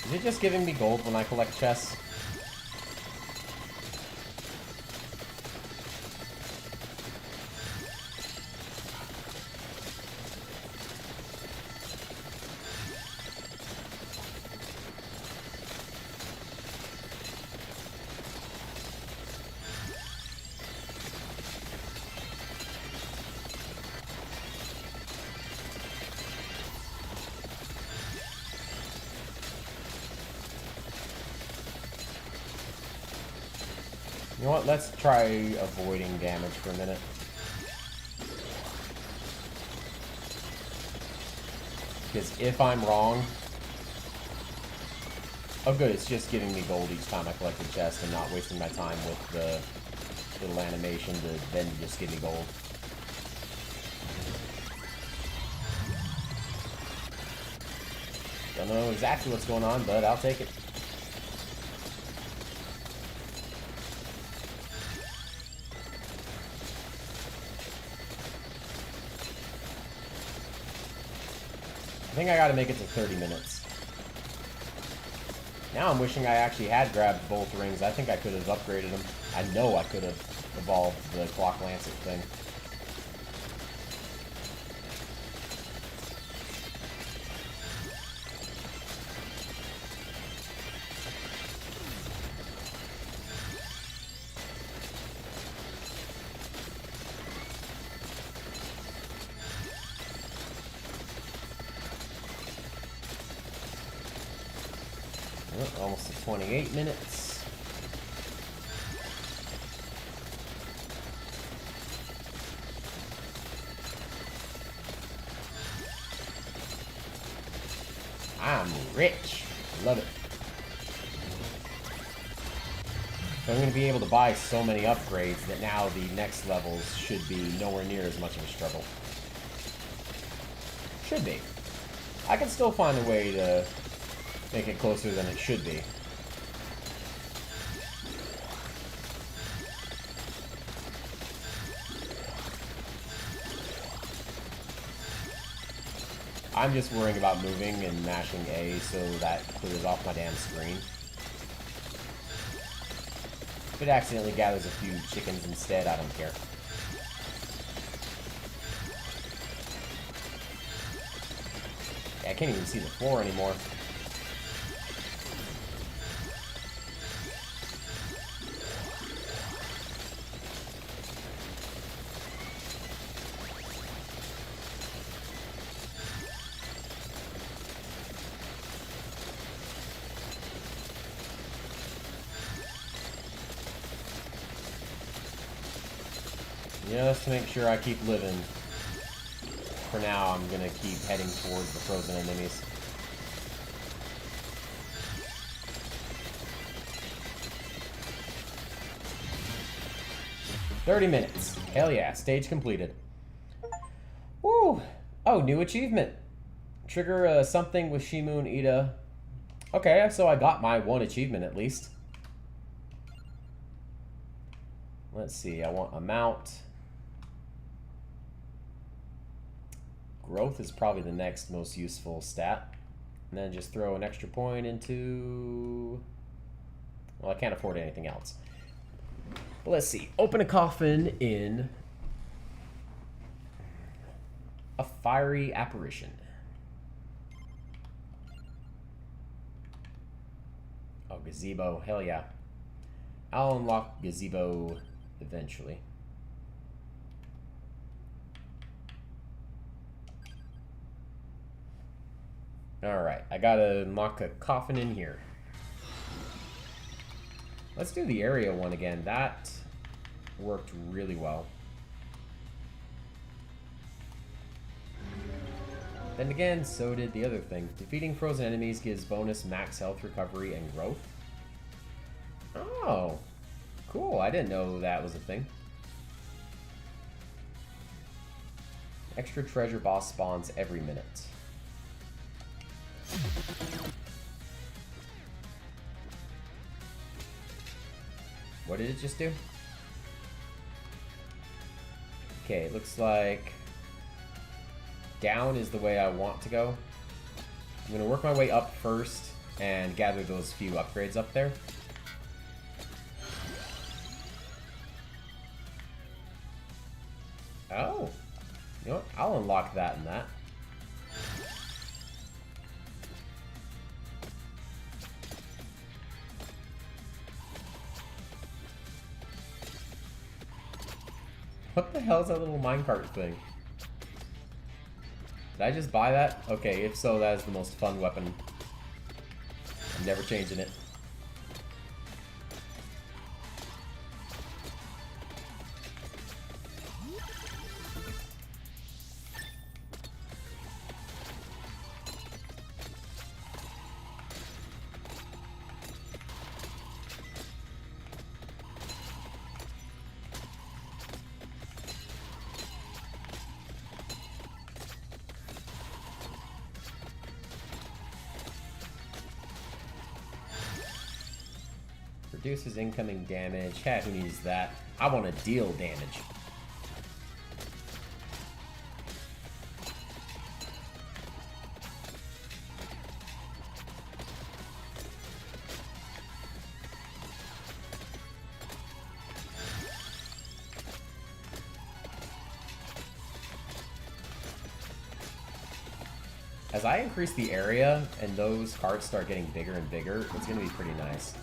Is it just giving me gold when I collect chests? You know what, let's try avoiding damage for a minute. Because if I'm wrong... Oh good, it's just giving me gold each time I collect a chest and not wasting my time with the little animation to then just give me gold. Don't know exactly what's going on, but I'll take it. I think I gotta make it to 30 minutes. Now I'm wishing I actually had grabbed both rings. I think I could have upgraded them. I know I could have evolved the Clock Lancet thing. Almost to 28 minutes. I'm rich. Love it. So I'm going to be able to buy so many upgrades that now the next levels should be nowhere near as much of a struggle. Should be. I can still find a way to make it closer than it should be. I'm just worrying about moving and mashing A so that clears off my damn screen. If it accidentally gathers a few chickens instead, I don't care. I can't even see the floor anymore. Just to make sure I keep living. For now, I'm gonna keep heading towards the frozen enemies. "30 minutes. Hell yeah, stage completed. Woo! Oh, new achievement. Trigger something with Shimoon Ida. Okay, so I got my one achievement at least. Let's see, I want a mount. Growth is probably the next most useful stat. And then just throw an extra point into... Well, I can't afford anything else. But let's see. Open a coffin in A fiery apparition. Oh, gazebo. Hell yeah. I'll unlock gazebo eventually. Alright, I gotta unlock a coffin in here. Let's do the area one again. That worked really well. Then again, so did the other thing. Defeating frozen enemies gives bonus max health recovery and growth. Oh, cool. I didn't know that was a thing. Extra treasure boss spawns every minute. What did it just do? Okay, it looks like down is the way I want to go. I'm going to work my way up first and gather those few upgrades up there. Oh, you know what? I'll unlock that and that. What the hell is that little minecart thing? Did I just buy that? Okay, if so, that is the most fun weapon. I'm never changing it. Reduces incoming damage. Heck, who needs that? I want to deal damage. As I increase the area and those cards start getting bigger and bigger, it's going to be pretty nice.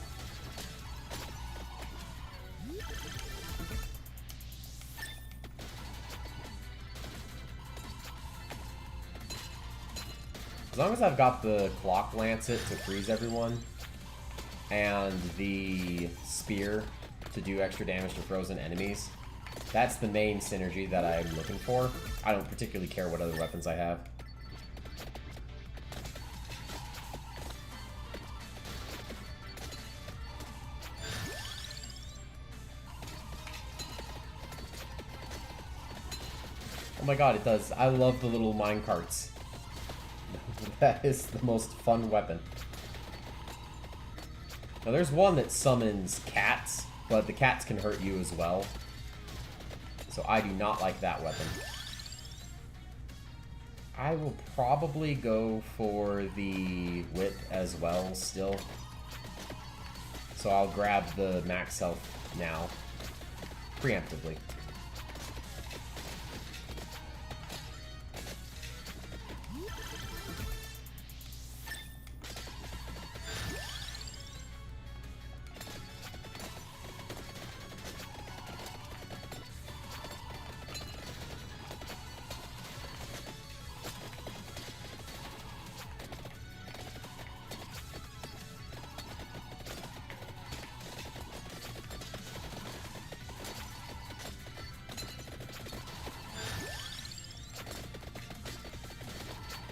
As long as I've got the Clock Lancet to freeze everyone, and the Spear to do extra damage to frozen enemies, that's the main synergy that I'm looking for. I don't particularly care what other weapons I have. Oh my god, it does. I love the little minecarts. That is the most fun weapon. Now there's one that summons cats, but the cats can hurt you as well. So I do not like that weapon. I will probably go for the whip as well still. So I'll grab the max health now, preemptively.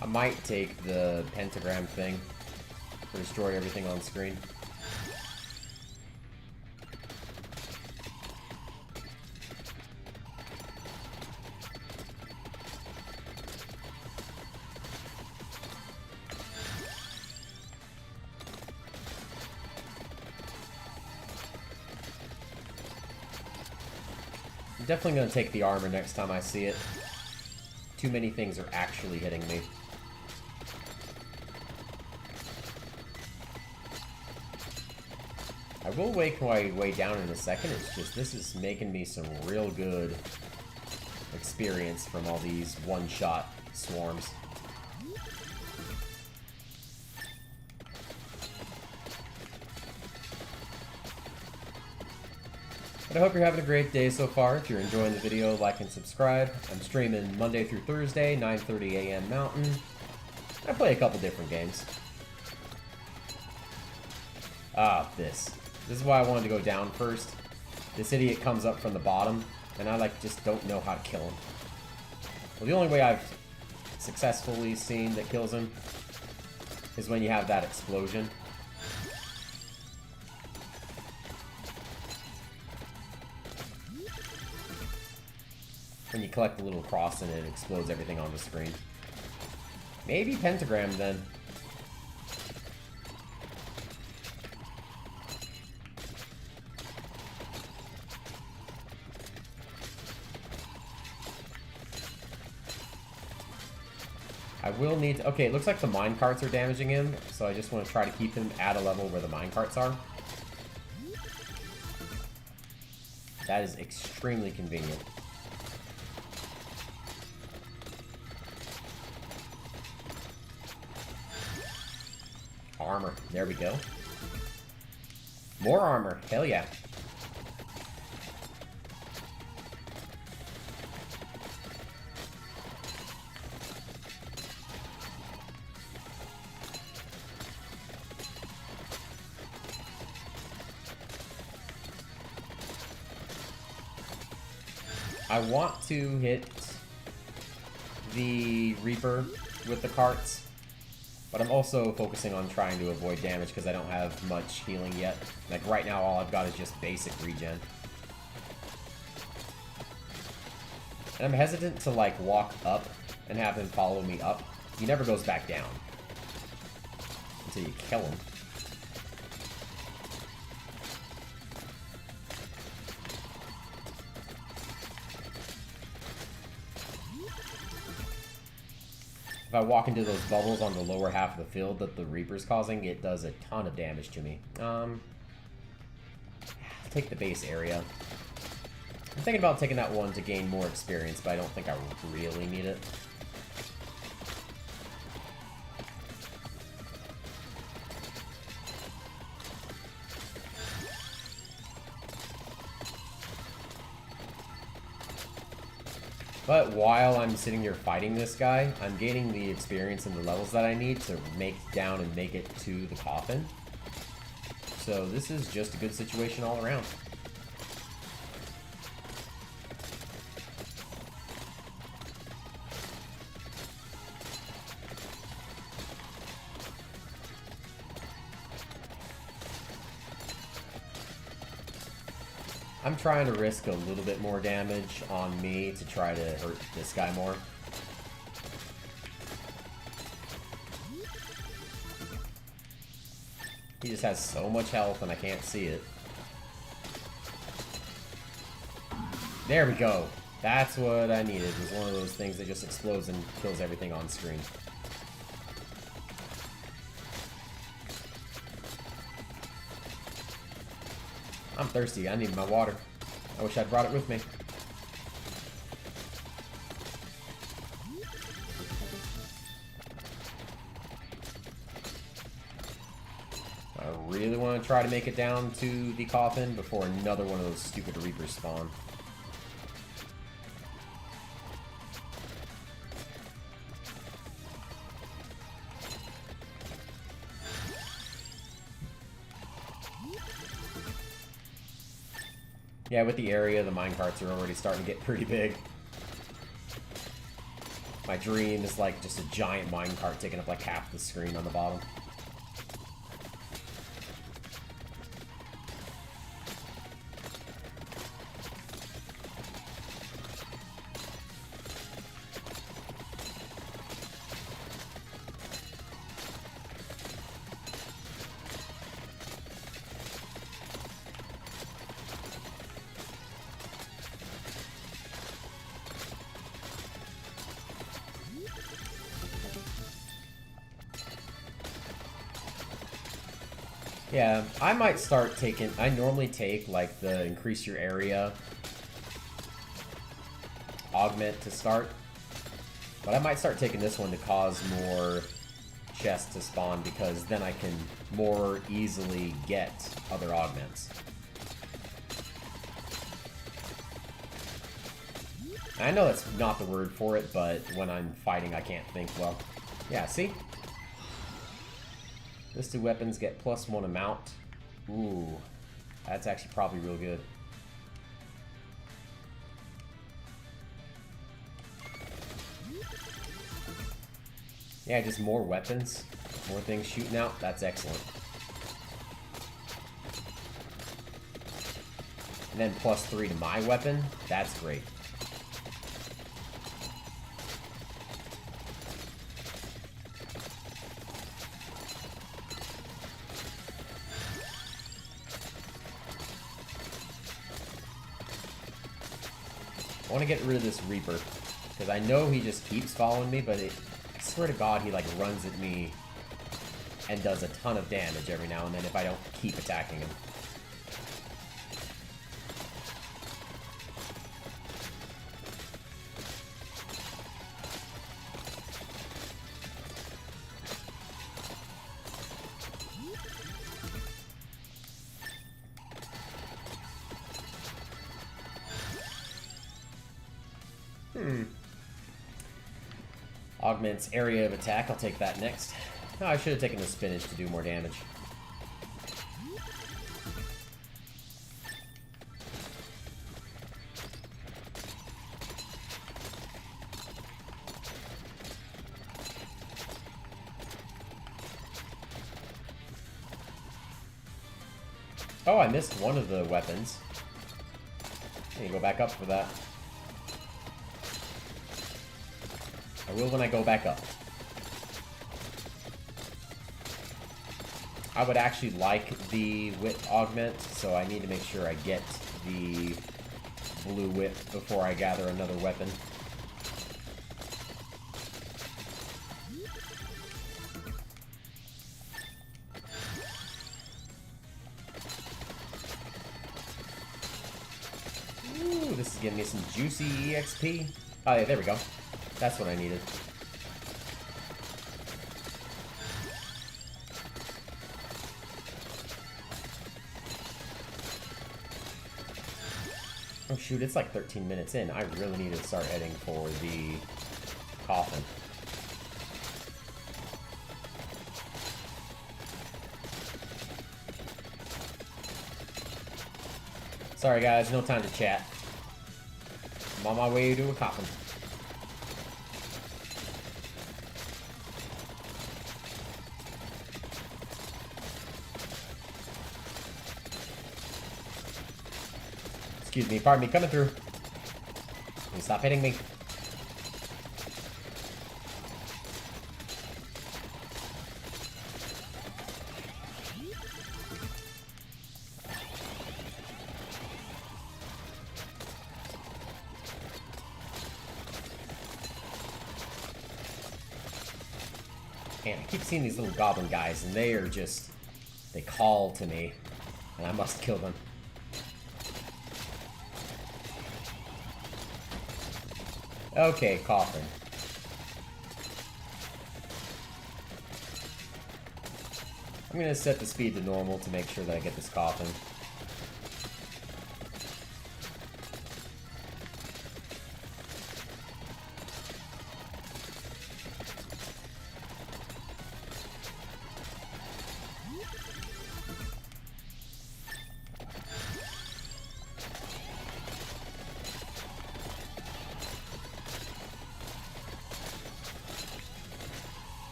I might take the pentagram thing to destroy everything on screen. I'm definitely going to take the armor next time I see it. Too many things are actually hitting me. I will wake my way down in a second, it's just this is making me some real good experience from all these one-shot swarms. But I hope you're having a great day so far. If you're enjoying the video, like and subscribe. I'm streaming Monday through Thursday, 9:30 a.m. Mountain. I play a couple different games. Ah, this. This is why I wanted to go down first. This idiot comes up from the bottom, and I, like, just don't know how to kill him. Well, the only way I've successfully seen that kills him is when you have that explosion. When you collect the little cross and it explodes everything on the screen. Maybe pentagram then. I will need to, okay, it looks like the minecarts are damaging him, so I just want to try to keep him at a level where the minecarts are. That is extremely convenient. Armor. There we go. More armor. Hell yeah. I want to hit the Reaper with the carts, but I'm also focusing on trying to avoid damage because I don't have much healing yet. Like right now, all I've got is just basic regen. And I'm hesitant to like walk up and have him follow me up. He never goes back down until you kill him. If I walk into those bubbles on the lower half of the field that the Reaper's causing, it does a ton of damage to me. I'll take the base area. I'm thinking about taking that one to gain more experience, but I don't think I really need it. But while I'm sitting here fighting this guy, I'm gaining the experience and the levels that I need to make down and make it to the coffin. So this is just a good situation all around. I'm trying to risk a little bit more damage on me to try to hurt this guy more. He just has so much health and I can't see it. There we go. That's what I needed. It was one of those things that just explodes and kills everything on screen. I'm thirsty. I need my water. I wish I'd brought it with me. I really want to try to make it down to the coffin before another one of those stupid Reapers spawn. Yeah, with the area, the minecarts are already starting to get pretty big. My dream is like just a giant minecart taking up like half the screen on the bottom. Yeah, I might start taking... I normally take, like, the increase your area augment to start. But I might start taking this one to cause more chests to spawn, because then I can more easily get other augments. I know that's not the word for it, but when I'm fighting I can't think well. Yeah, see? Listed weapons get +1 amount. Ooh, that's actually probably real good. Yeah, just more weapons, more things shooting out. That's excellent. And then +3 to my weapon. That's great. I want to get rid of this Reaper, because I know he just keeps following me, but I swear to God, he like runs at me and does a ton of damage every now and then if I don't keep attacking him. Augments area of attack. I'll take that next. Oh, I should have taken the spinach to do more damage. Oh, I missed one of the weapons. I need to go back up for that. I will when I go back up. I would actually like the whip augment, so I need to make sure I get the blue whip before I gather another weapon. Ooh, this is giving me some juicy EXP. Oh yeah, there we go. That's what I needed. Oh shoot, it's like 13 minutes in. I really need to start heading for the coffin. Sorry guys, no time to chat. I'm on my way to a coffin. Excuse me, pardon me, coming through. Please stop hitting me. Man, I keep seeing these little goblin guys, and they are just... they call to me, and I must kill them. Okay, coffin. I'm gonna set the speed to normal to make sure that I get this coffin.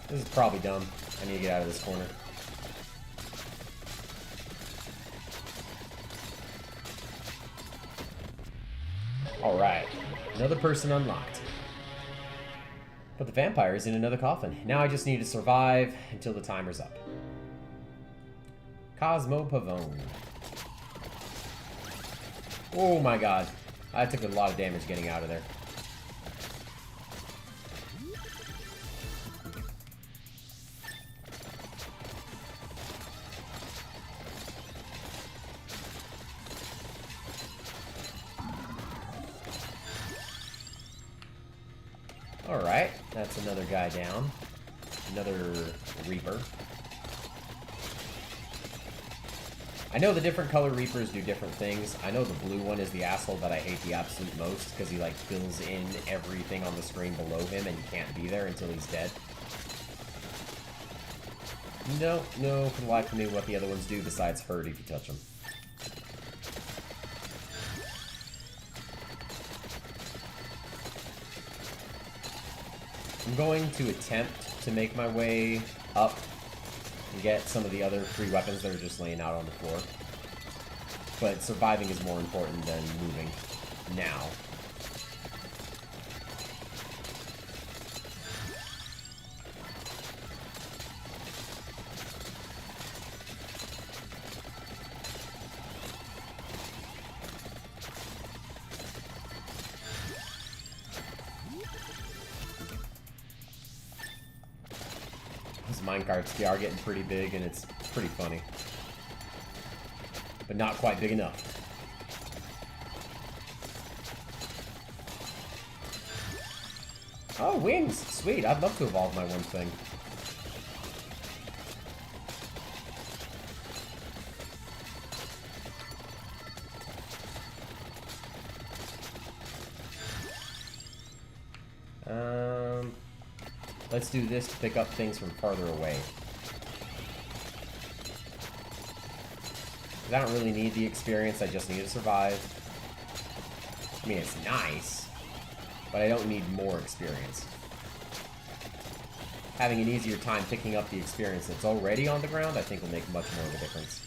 This is probably dumb. I need to get out of this corner. Alright. Another person unlocked. But the vampire is in another coffin. Now I just need to survive until the timer's up. Cosmo Pavone. Oh my god. I took a lot of damage getting out of there. Alright, that's another guy down. Another Reaper. I know the different color Reapers do different things. I know the blue one is the asshole that I hate the absolute most, because he, like, fills in everything on the screen below him, and you can't be there until he's dead. No for the life of me what the other ones do besides hurt if you touch them. I'm going to attempt to make my way up and get some of the other free weapons that are just laying out on the floor. But surviving is more important than moving now. These minecarts, they are getting pretty big, and it's pretty funny. But not quite big enough. Oh, wings! Sweet, I'd love to evolve my one thing. Let's do this to pick up things from farther away. I don't really need the experience, I just need to survive. I mean, it's nice, but I don't need more experience. Having an easier time picking up the experience that's already on the ground, I think will make much more of a difference.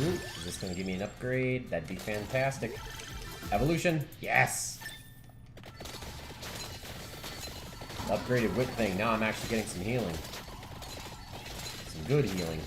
Ooh, is this going to give me an upgrade? That'd be fantastic. Evolution! Yes! Upgraded whip thing. Now I'm actually getting some healing. Some good healing.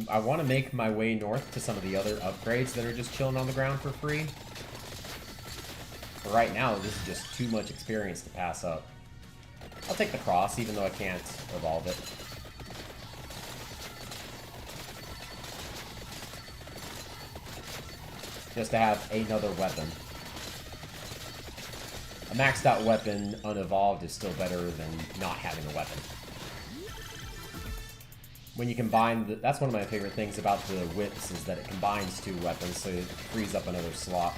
I want to make my way north to some of the other upgrades that are just chilling on the ground for free. But right now, this is just too much experience to pass up. I'll take the cross, even though I can't evolve it. Just to have another weapon. A maxed out weapon, unevolved, is still better than not having a weapon. When you combine, that's one of my favorite things about the whips, is that it combines two weapons, so it frees up another slot.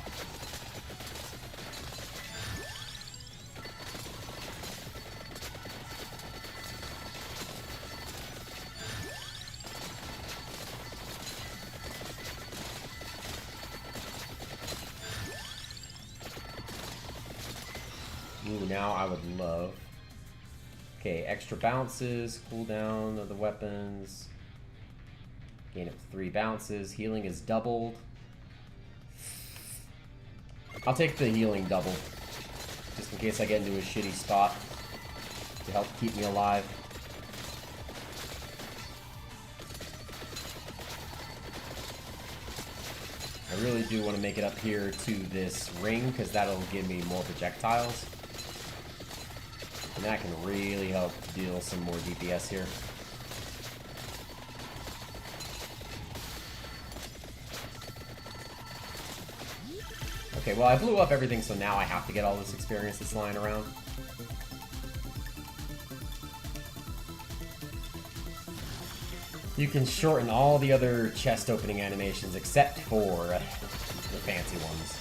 Ooh, now I would love... Okay, extra bounces, cooldown of the weapons. Gain up to 3 bounces. Healing is doubled. I'll take the healing double, just in case I get into a shitty spot to help keep me alive. I really do want to make it up here to this ring, because that'll give me more projectiles. And that can really help deal some more DPS here. Okay, well I blew up everything, so now I have to get all this experience that's lying around. You can shorten all the other chest opening animations except for the fancy ones.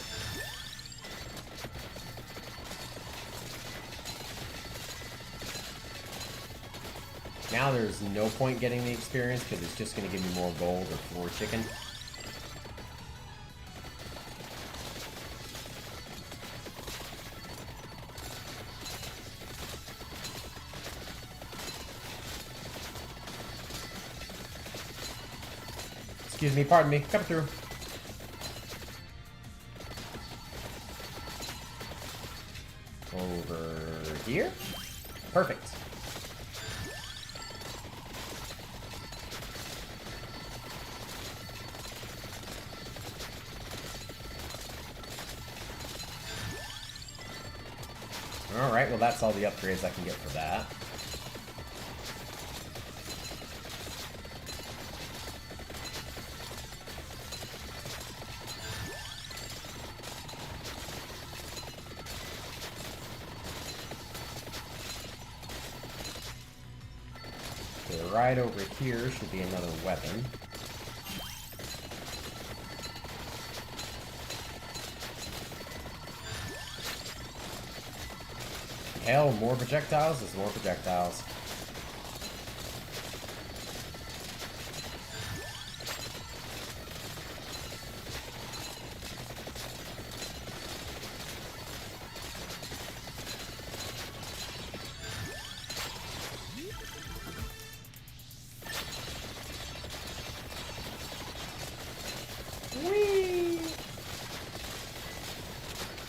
Now there's no point getting the experience because it's just going to give me more gold or floor chicken. Excuse me, pardon me, come through. Over here. Perfect. Alright, well that's all the upgrades I can get for that. Okay, right over here should be another weapon. Hell, more projectiles? There's more projectiles.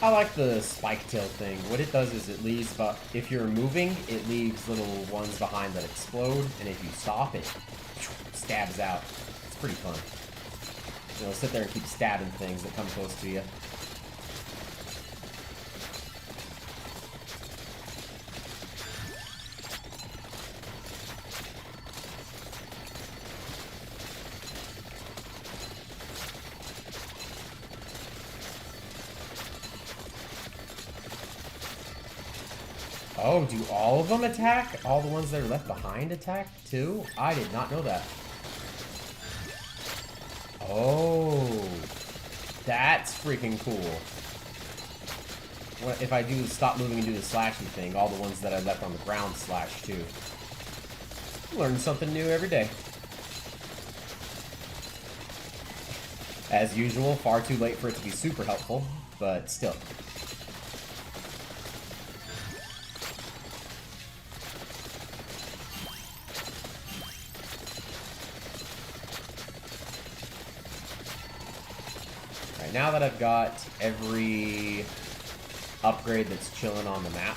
I like the spike tail thing. What it does is it leaves, but if you're moving, it leaves little ones behind that explode, and if you stop, it stabs out. It's pretty fun. You know, sit there and keep stabbing things that come close to you. Oh, do all of them attack? All the ones that are left behind attack too? I did not know that. Oh, that's freaking cool. What if I do stop moving and do the slashing thing? All the ones that I left on the ground slash too. Learn something new every day. As usual, far too late for it to be super helpful, but still. Now that I've got every upgrade that's chilling on the map,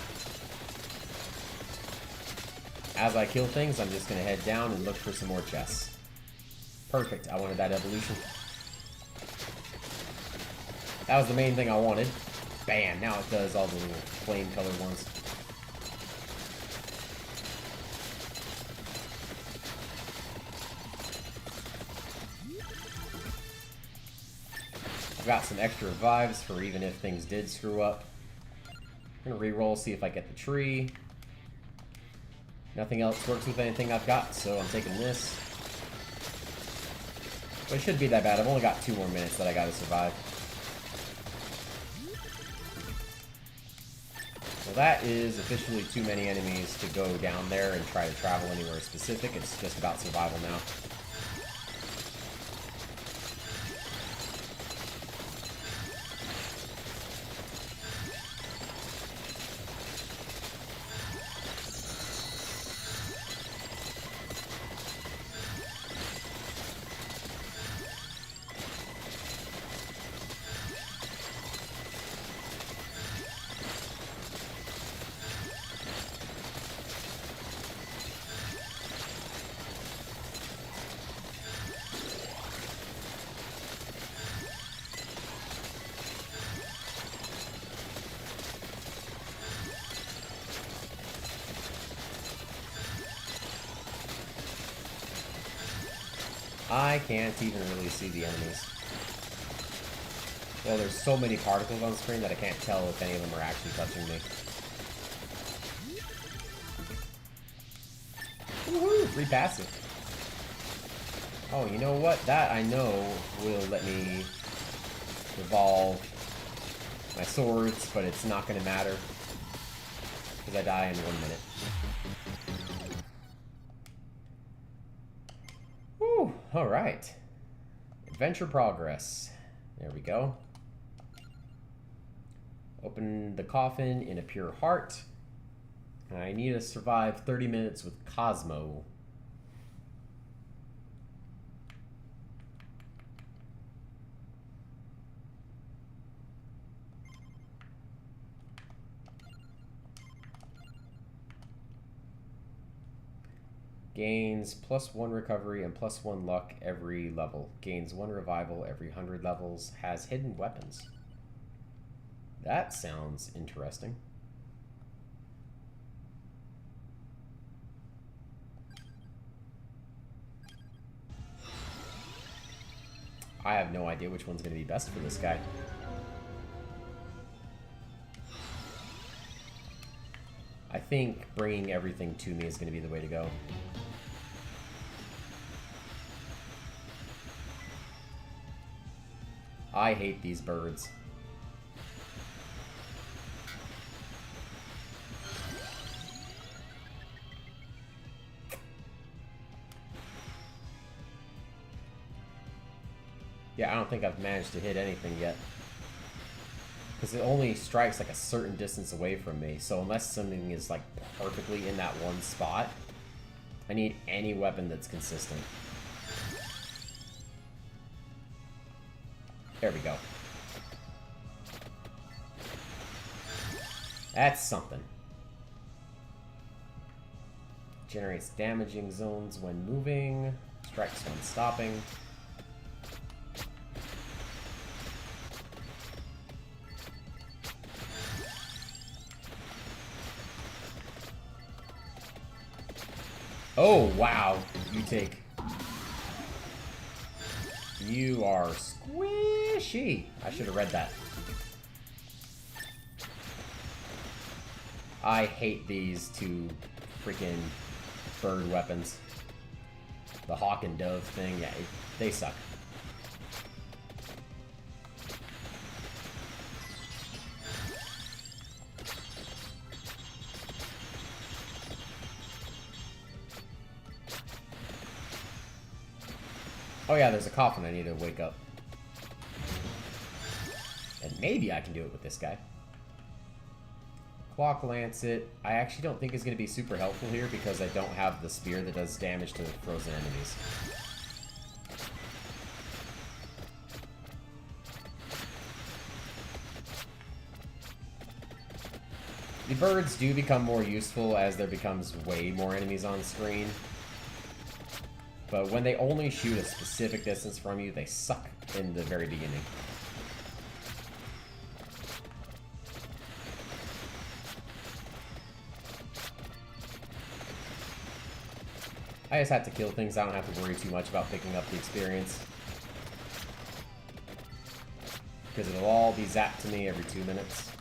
as I kill things, I'm just going to head down and look for some more chests. Perfect. I wanted that evolution. That was the main thing I wanted. Bam! Now it does all the little flame colored ones. Got some extra revives for even if things did screw up. I'm gonna re-roll, see if I get the tree. Nothing else works with anything I've got, so I'm taking this. But it shouldn't be that bad. I've only got 2 more minutes that I gotta survive. Well, that is officially too many enemies to go down there and try to travel anywhere specific. It's just about survival now. I can't even really see the enemies. Well, there's so many particles on screen that I can't tell if any of them are actually touching me. Woohoo! Free passive. Oh, you know what? That I know will let me evolve my swords, but it's not going to matter because I die in 1 minute. All right. Adventure progress. There we go. Open the coffin in a pure heart. I need to survive 30 minutes with Cosmo. Gains +1 recovery and +1 luck every level. Gains 1 revival every 100 levels. Has hidden weapons. That sounds interesting. I have no idea which one's going to be best for this guy. I think bringing everything to me is going to be the way to go. I hate these birds. Yeah, I don't think I've managed to hit anything yet. Because it only strikes like a certain distance away from me. So unless something is like perfectly in that one spot, I need any weapon that's consistent. There we go. That's something. Generates damaging zones when moving. Strikes when stopping. Oh, wow. You are squishy. I should have read that. I hate these two freaking bird weapons. The hawk and dove thing, yeah, they suck. Oh yeah, there's a coffin I need to wake up. And maybe I can do it with this guy. Clock Lancet. I actually don't think is going to be super helpful here because I don't have the spear that does damage to frozen enemies. The birds do become more useful as there becomes way more enemies on screen. But when they only shoot a specific distance from you, they suck in the very beginning. I just have to kill things. I don't have to worry too much about picking up the experience. Because it'll all be zapped to me every 2 minutes.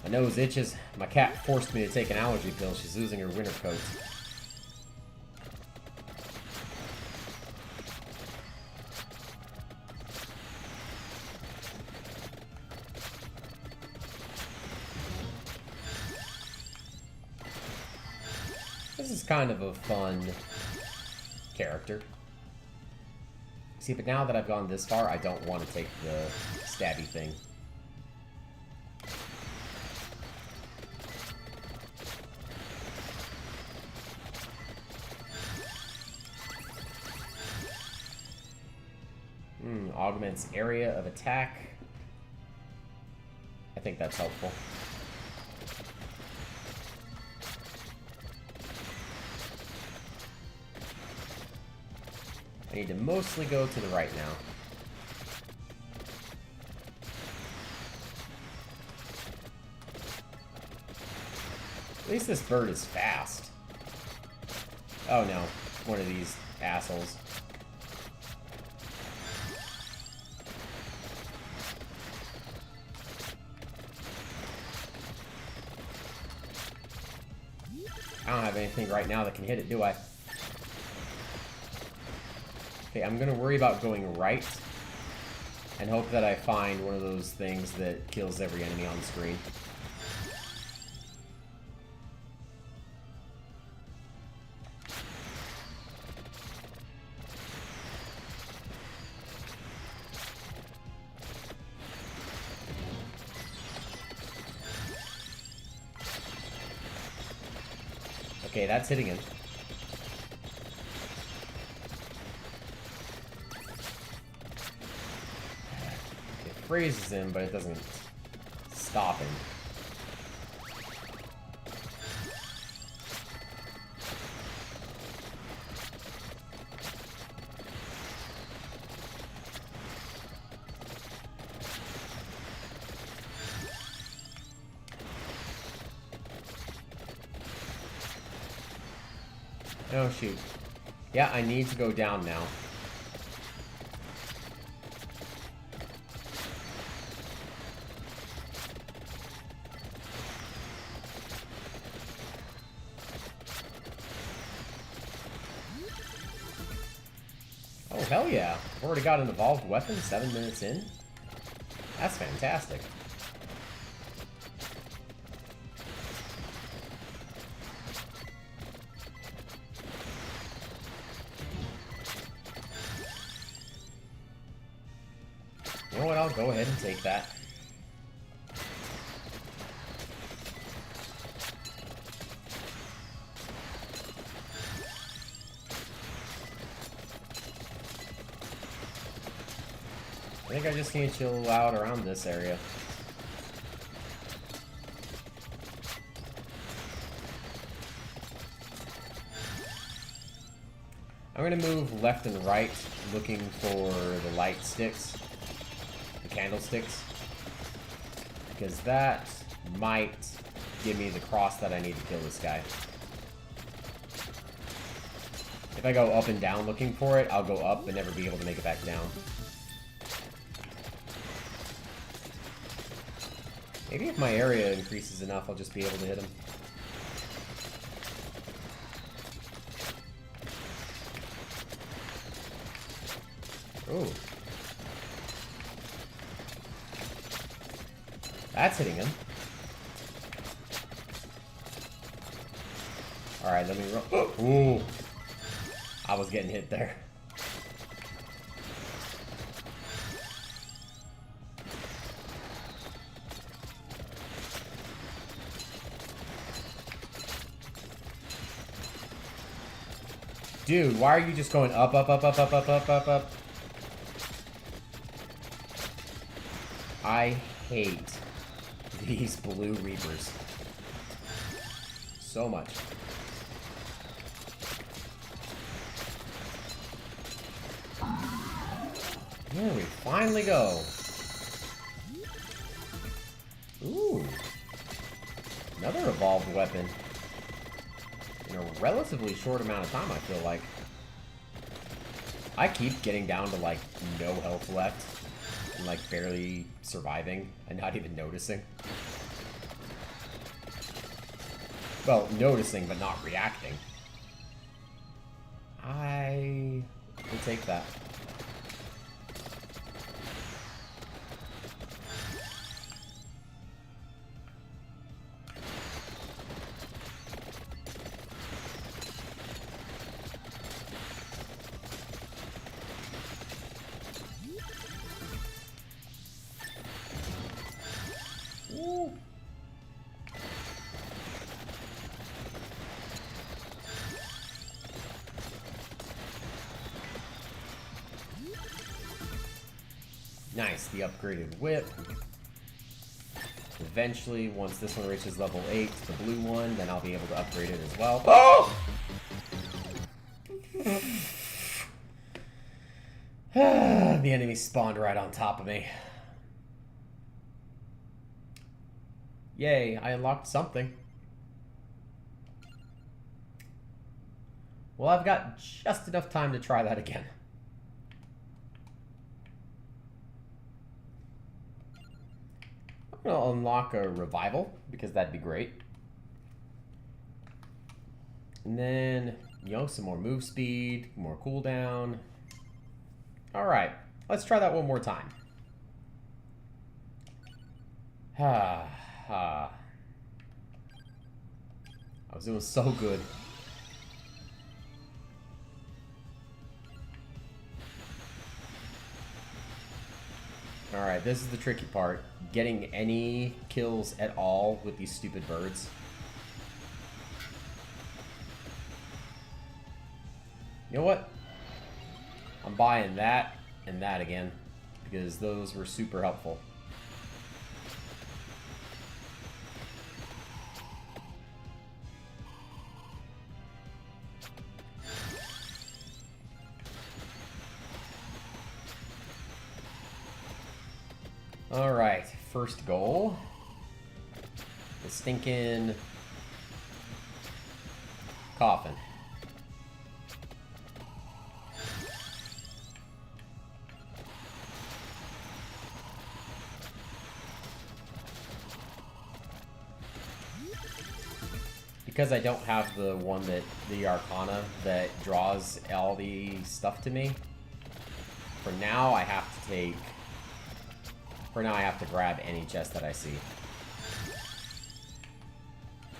My nose itches. My cat forced me to take an allergy pill. She's losing her winter coat. This is kind of a fun character. See, but now that I've gone this far, I don't want to take the stabby thing. Augments area of attack. I think that's helpful. I need to mostly go to the right now. At least this bird is fast. Oh no, one of these assholes. I don't have anything right now that can hit it, do I? Okay, I'm gonna worry about going right. And hope that I find one of those things that kills every enemy on screen. Okay, that's hitting him. It freezes him, but it doesn't stop him. Oh, shoot. Yeah, I need to go down now. Oh, hell yeah. I've already got an evolved weapon 7 minutes in. That's fantastic. You know what? I'll go ahead and take that. I think I just need to chill out around this area. I'm going to move left and right, looking for the light sticks, the candlesticks, because that might give me the cross that I need to kill this guy. If I go up and down looking for it, I'll go up and never be able to make it back down. Maybe if my area increases enough, I'll just be able to hit him. Ooh. That's hitting him. Alright, let me run. Ooh. I was getting hit there. Dude, why are you just going up, up, up, up, up, up, up, up, up? I hate these blue Reapers so much. There we finally go. Ooh. Another evolved weapon. In a relatively short amount of time, I feel like. I keep getting down to, like, no health left. And, like, barely surviving and not even noticing. Well, noticing, but not reacting. I will take that. Ooh. Nice, the upgraded whip. Eventually, once this one reaches level 8, the blue one, then I'll be able to upgrade it as well. Oh! The enemy spawned right on top of me. Yay, I unlocked something. Well, I've got just enough time to try that again. I'm gonna unlock a revival, because that'd be great. And then, you know, some more move speed, more cooldown. Alright, let's try that one more time. I was doing so good. Alright, this is the tricky part. Getting any kills at all with these stupid birds. You know what? I'm buying that and that again, because those were super helpful. Alright, first goal. The stinking coffin. Because I don't have the one that, the Arcana, that draws all the stuff to me, for now I have to take... For now I have to grab any chest that I see.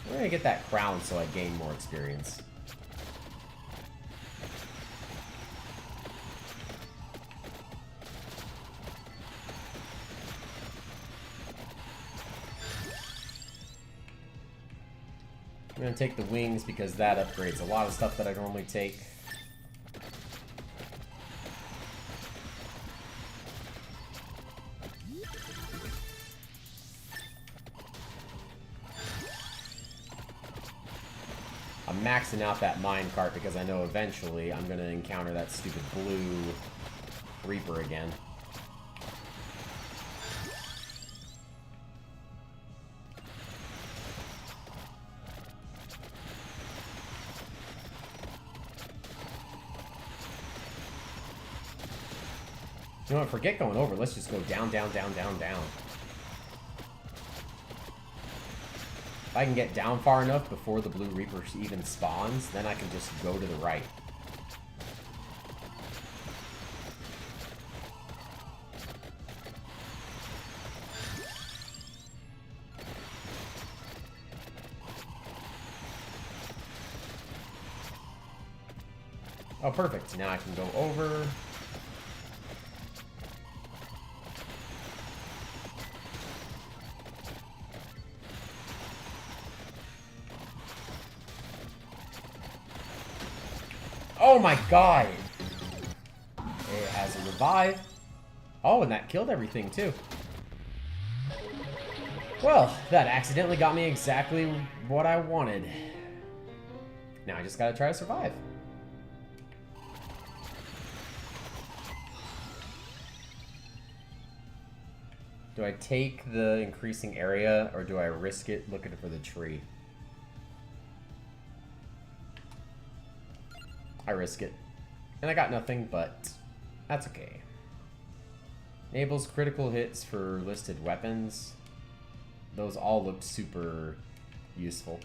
I'm gonna get that crown so I gain more experience. I'm gonna take the wings because that upgrades a lot of stuff that I normally take. I'm maxing out that minecart because I know eventually I'm gonna encounter that stupid blue Reaper again. You know what, forget going over, let's just go down, down, down, down, down. If I can get down far enough before the Blue Reaper even spawns, then I can just go to the right. Oh, perfect. Now I can go over. Oh my god! It has a revive. Oh, and that killed everything too. Well, that accidentally got me exactly what I wanted. Now I just gotta try to survive. Do I take the increasing area, or do I risk it looking for the tree? I risk it. And I got nothing, but that's okay. Enables critical hits for listed weapons. Those all look super useful.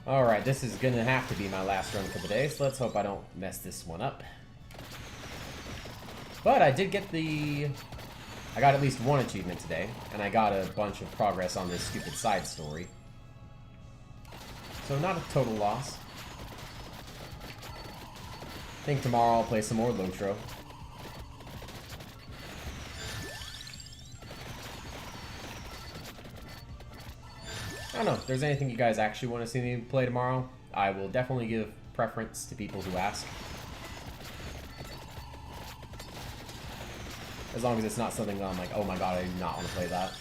Alright, this is gonna have to be my last run for the day, so let's hope I don't mess this one up. But I did get the... I got at least one achievement today, and I got a bunch of progress on this stupid side story. So not a total loss. I think tomorrow I'll play some more Lotro. I don't know, if there's anything you guys actually want to see me play tomorrow, I will definitely give preference to people who ask. As long as it's not something that I'm like, oh my god, I do not want to play that.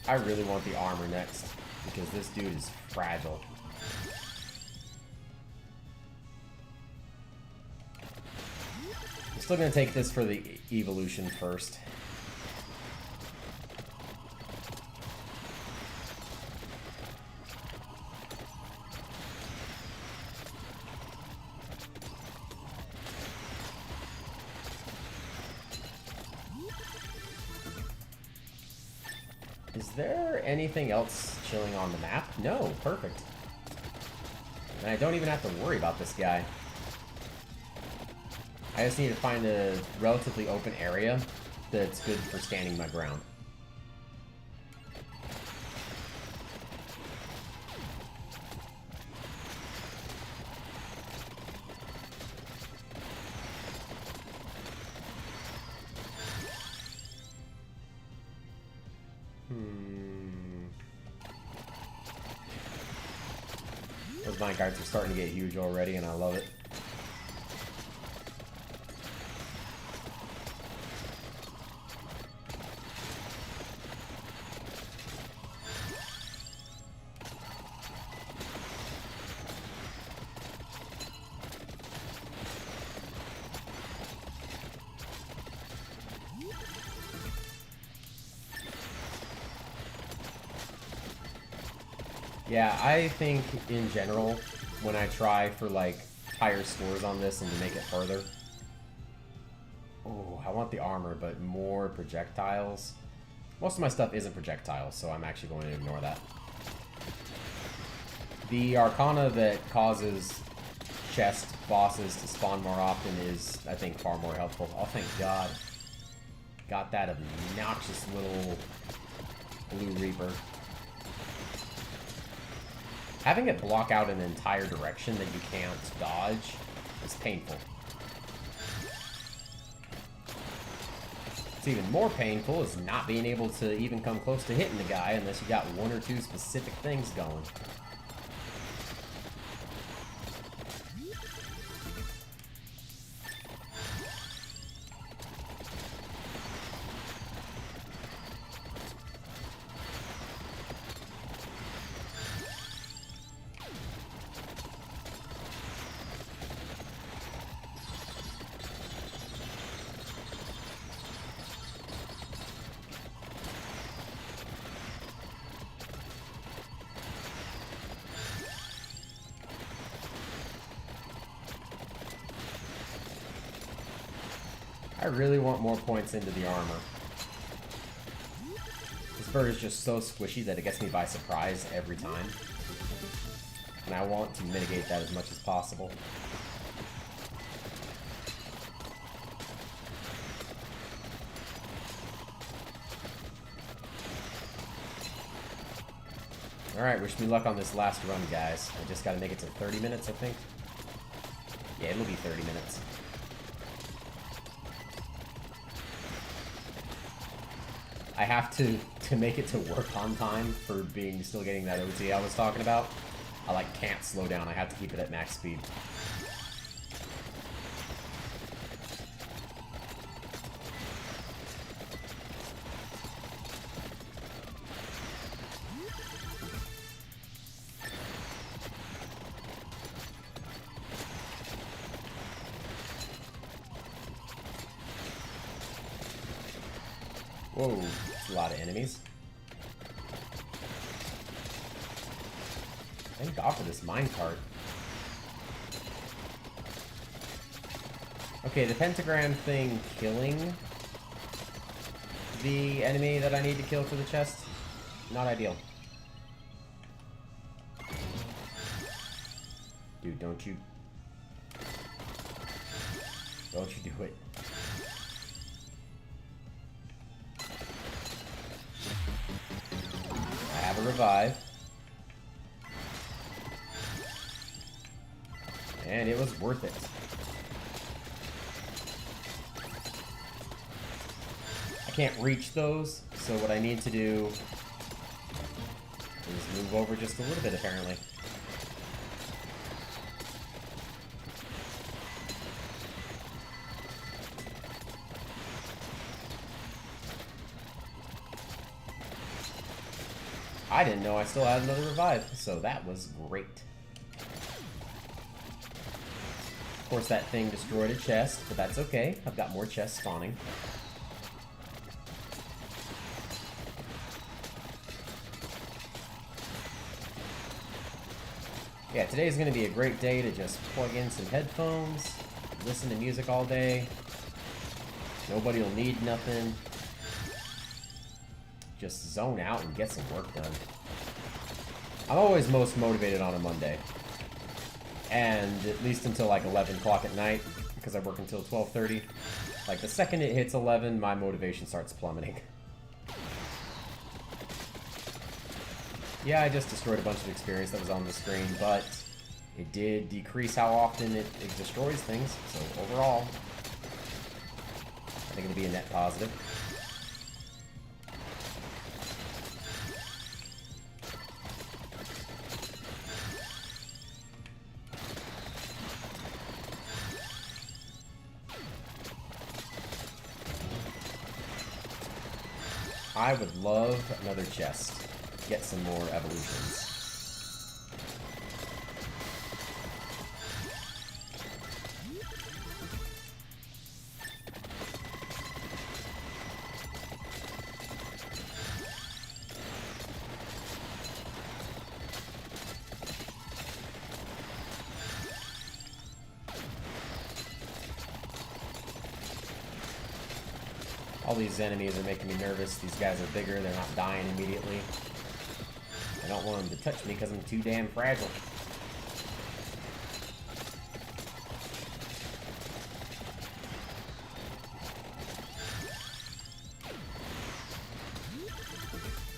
I really want the armor next, because this dude is fragile. I'm still gonna take this for the evolution first. there anything else chilling on the map? No, perfect. And I don't even have to worry about this guy. I just need to find a relatively open area that's good for standing my ground. Those minecarts are starting to get huge already, and I love it. Yeah, I think in general, when I try for like higher scores on this and to make it further, oh, I want the armor, but more projectiles. Most of my stuff isn't projectiles, so I'm actually going to ignore that. The Arcana that causes chest bosses to spawn more often is, I think, far more helpful. Oh, thank God. Got that obnoxious little Blue Reaper. Having it block out an entire direction that you can't dodge is painful. What's even more painful is not being able to even come close to hitting the guy unless you got one or two specific things going. I really want more points into the armor. This bird is just so squishy that it gets me by surprise every time. And I want to mitigate that as much as possible. Alright, wish me luck on this last run, guys. I just gotta make it to 30 minutes, I think. Yeah, it'll be 30 minutes. I have to make it to work on time for still getting that OT I was talking about. I like can't slow down. I have to keep it at max speed. Whoa, that's a lot of enemies. Thank God for this minecart. Okay, the pentagram thing killing the enemy that I need to kill for the chest, not ideal. Dude, don't you do it. I have a revive. And it was worth it. I can't reach those, so what I need to do is move over just a little bit, apparently. I didn't know I still had another revive, so that was great. Of course, that thing destroyed a chest, but that's okay. I've got more chests spawning. Yeah, today's going to be a great day to just plug in some headphones, listen to music all day. Nobody will need nothing. just zone out and get some work done. I'm always most motivated on a Monday. And at least until like 11 o'clock at night, because I work until 12:30. Like the second it hits 11, my motivation starts plummeting. Yeah, I just destroyed a bunch of experience that was on the screen, but it did decrease how often it destroys things. So overall, I think it'll be a net positive. I would love another chest. Get some more evolutions. All these enemies are making me nervous. These guys are bigger. They're not dying immediately. I don't want them to touch me because I'm too damn fragile.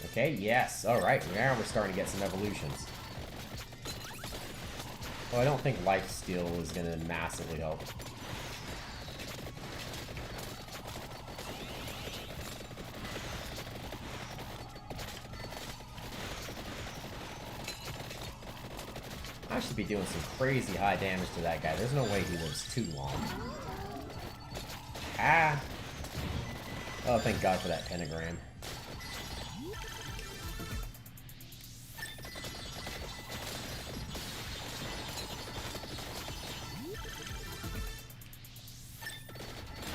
Okay, yes. Alright, now we're starting to get some evolutions. Well, I don't think lifesteal is going to massively help. I should be doing some crazy high damage to that guy. There's no way he lives too long. Ah! Oh, thank God for that pentagram.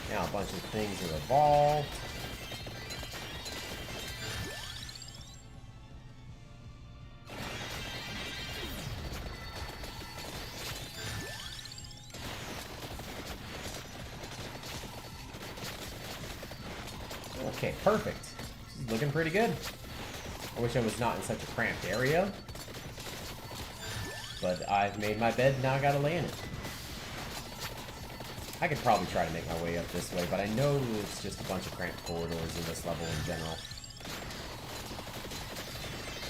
Now a bunch of things are evolved. Okay, perfect. This is looking pretty good. I wish I was not in such a cramped area. But I've made my bed, now I gotta lay in it. I could probably try to make my way up this way, but I know it's just a bunch of cramped corridors in this level in general.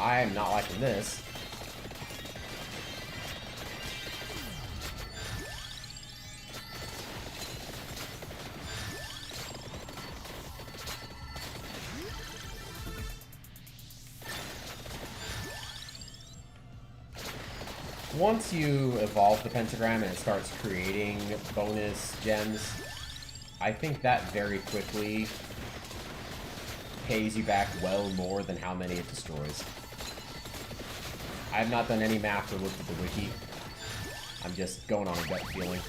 I am not liking this. Once you evolve the pentagram and it starts creating bonus gems, I think that very quickly pays you back well more than how many it destroys. I have not done any math or looked at the wiki. I'm just going on a gut feeling.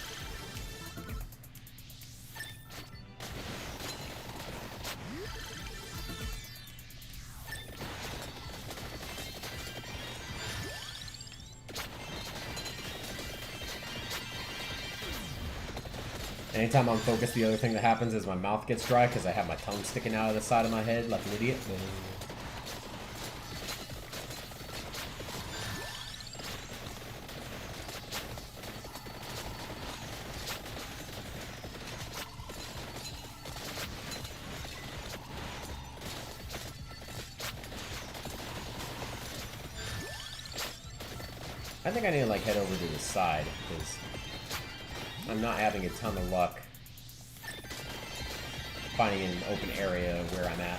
Anytime I'm focused, the other thing that happens is my mouth gets dry because I have my tongue sticking out of the side of my head like an idiot. I think I need to like head over to the side because I'm not having a ton of luck finding an open area where I'm at.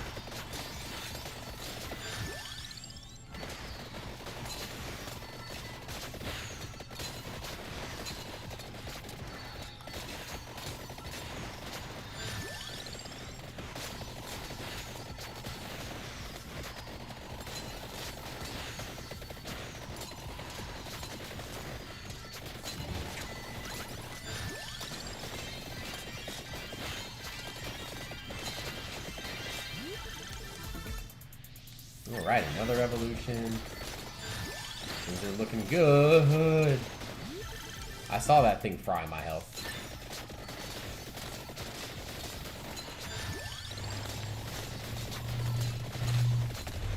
Alright, another evolution. Things are looking good. I saw that thing fry my health.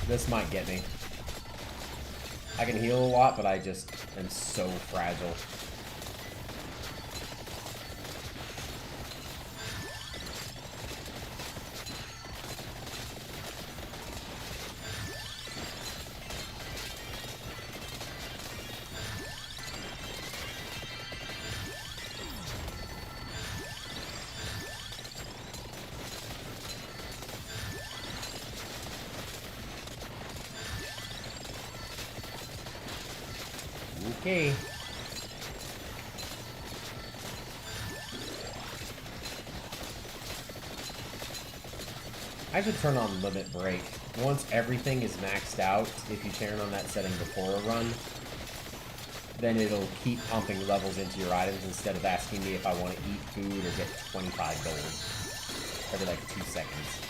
This might get me. I can heal a lot, but I just am so fragile. Okay. I should turn on Limit Break. Once everything is maxed out, if you turn on that setting before a run, then it'll keep pumping levels into your items instead of asking me if I want to eat food or get 25 gold every like 2 seconds.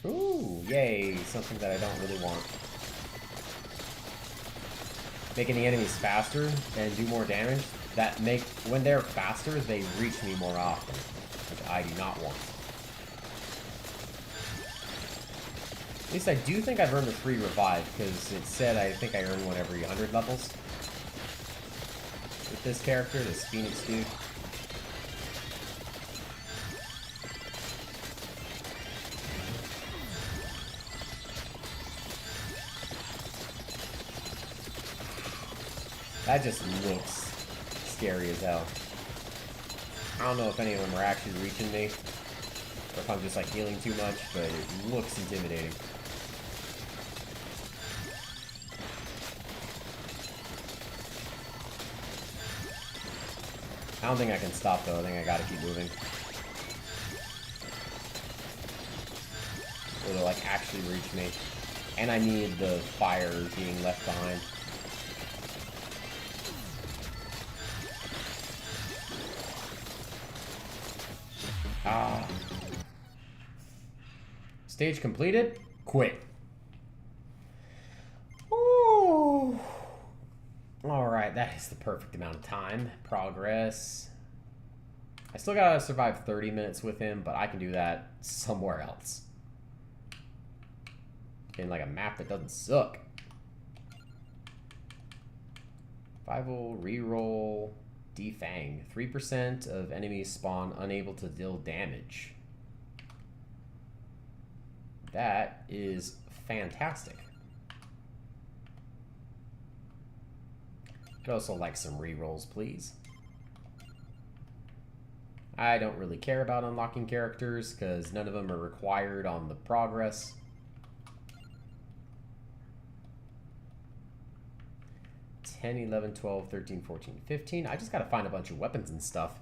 Ooh, yay, something that I don't really want. Making the enemies faster and do more damage, when they're faster, they reach me more often, which I do not want. At least I do think I've earned a free revive, because it said I think I earn one every 100 levels. With this character, this Phoenix dude. That just looks scary as hell. I don't know if any of them are actually reaching me, or if I'm just like healing too much, but it looks intimidating. I don't think I can stop though, I think I gotta keep moving. Or they'll like actually reach me. And I need the fire being left behind. Ah. Stage completed. Quit. Ooh. Alright, that is the perfect amount of time. Progress. I still gotta survive 30 minutes with him, but I can do that somewhere else. In like a map that doesn't suck. Survival, reroll. Defang. 3% of enemies spawn unable to deal damage. That is fantastic. I'd also like some rerolls, please. I don't really care about unlocking characters because none of them are required on the progress. $10, $11, $12, $13, $14, $15. I just gotta find a bunch of weapons and stuff.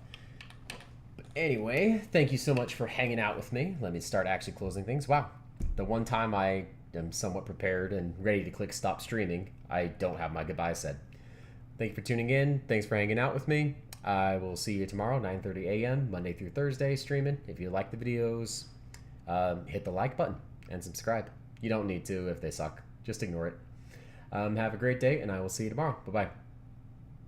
But anyway, thank you so much for hanging out with me. Let me start actually closing things. Wow. The one time I am somewhat prepared and ready to click stop streaming, I don't have my goodbye said. Thank you for tuning in. Thanks for hanging out with me. I will see you tomorrow, 9:30 a.m., Monday through Thursday, streaming. If you like the videos, hit the like button and subscribe. You don't need to if they suck. Just ignore it. Have a great day, and I will see you tomorrow. Bye-bye.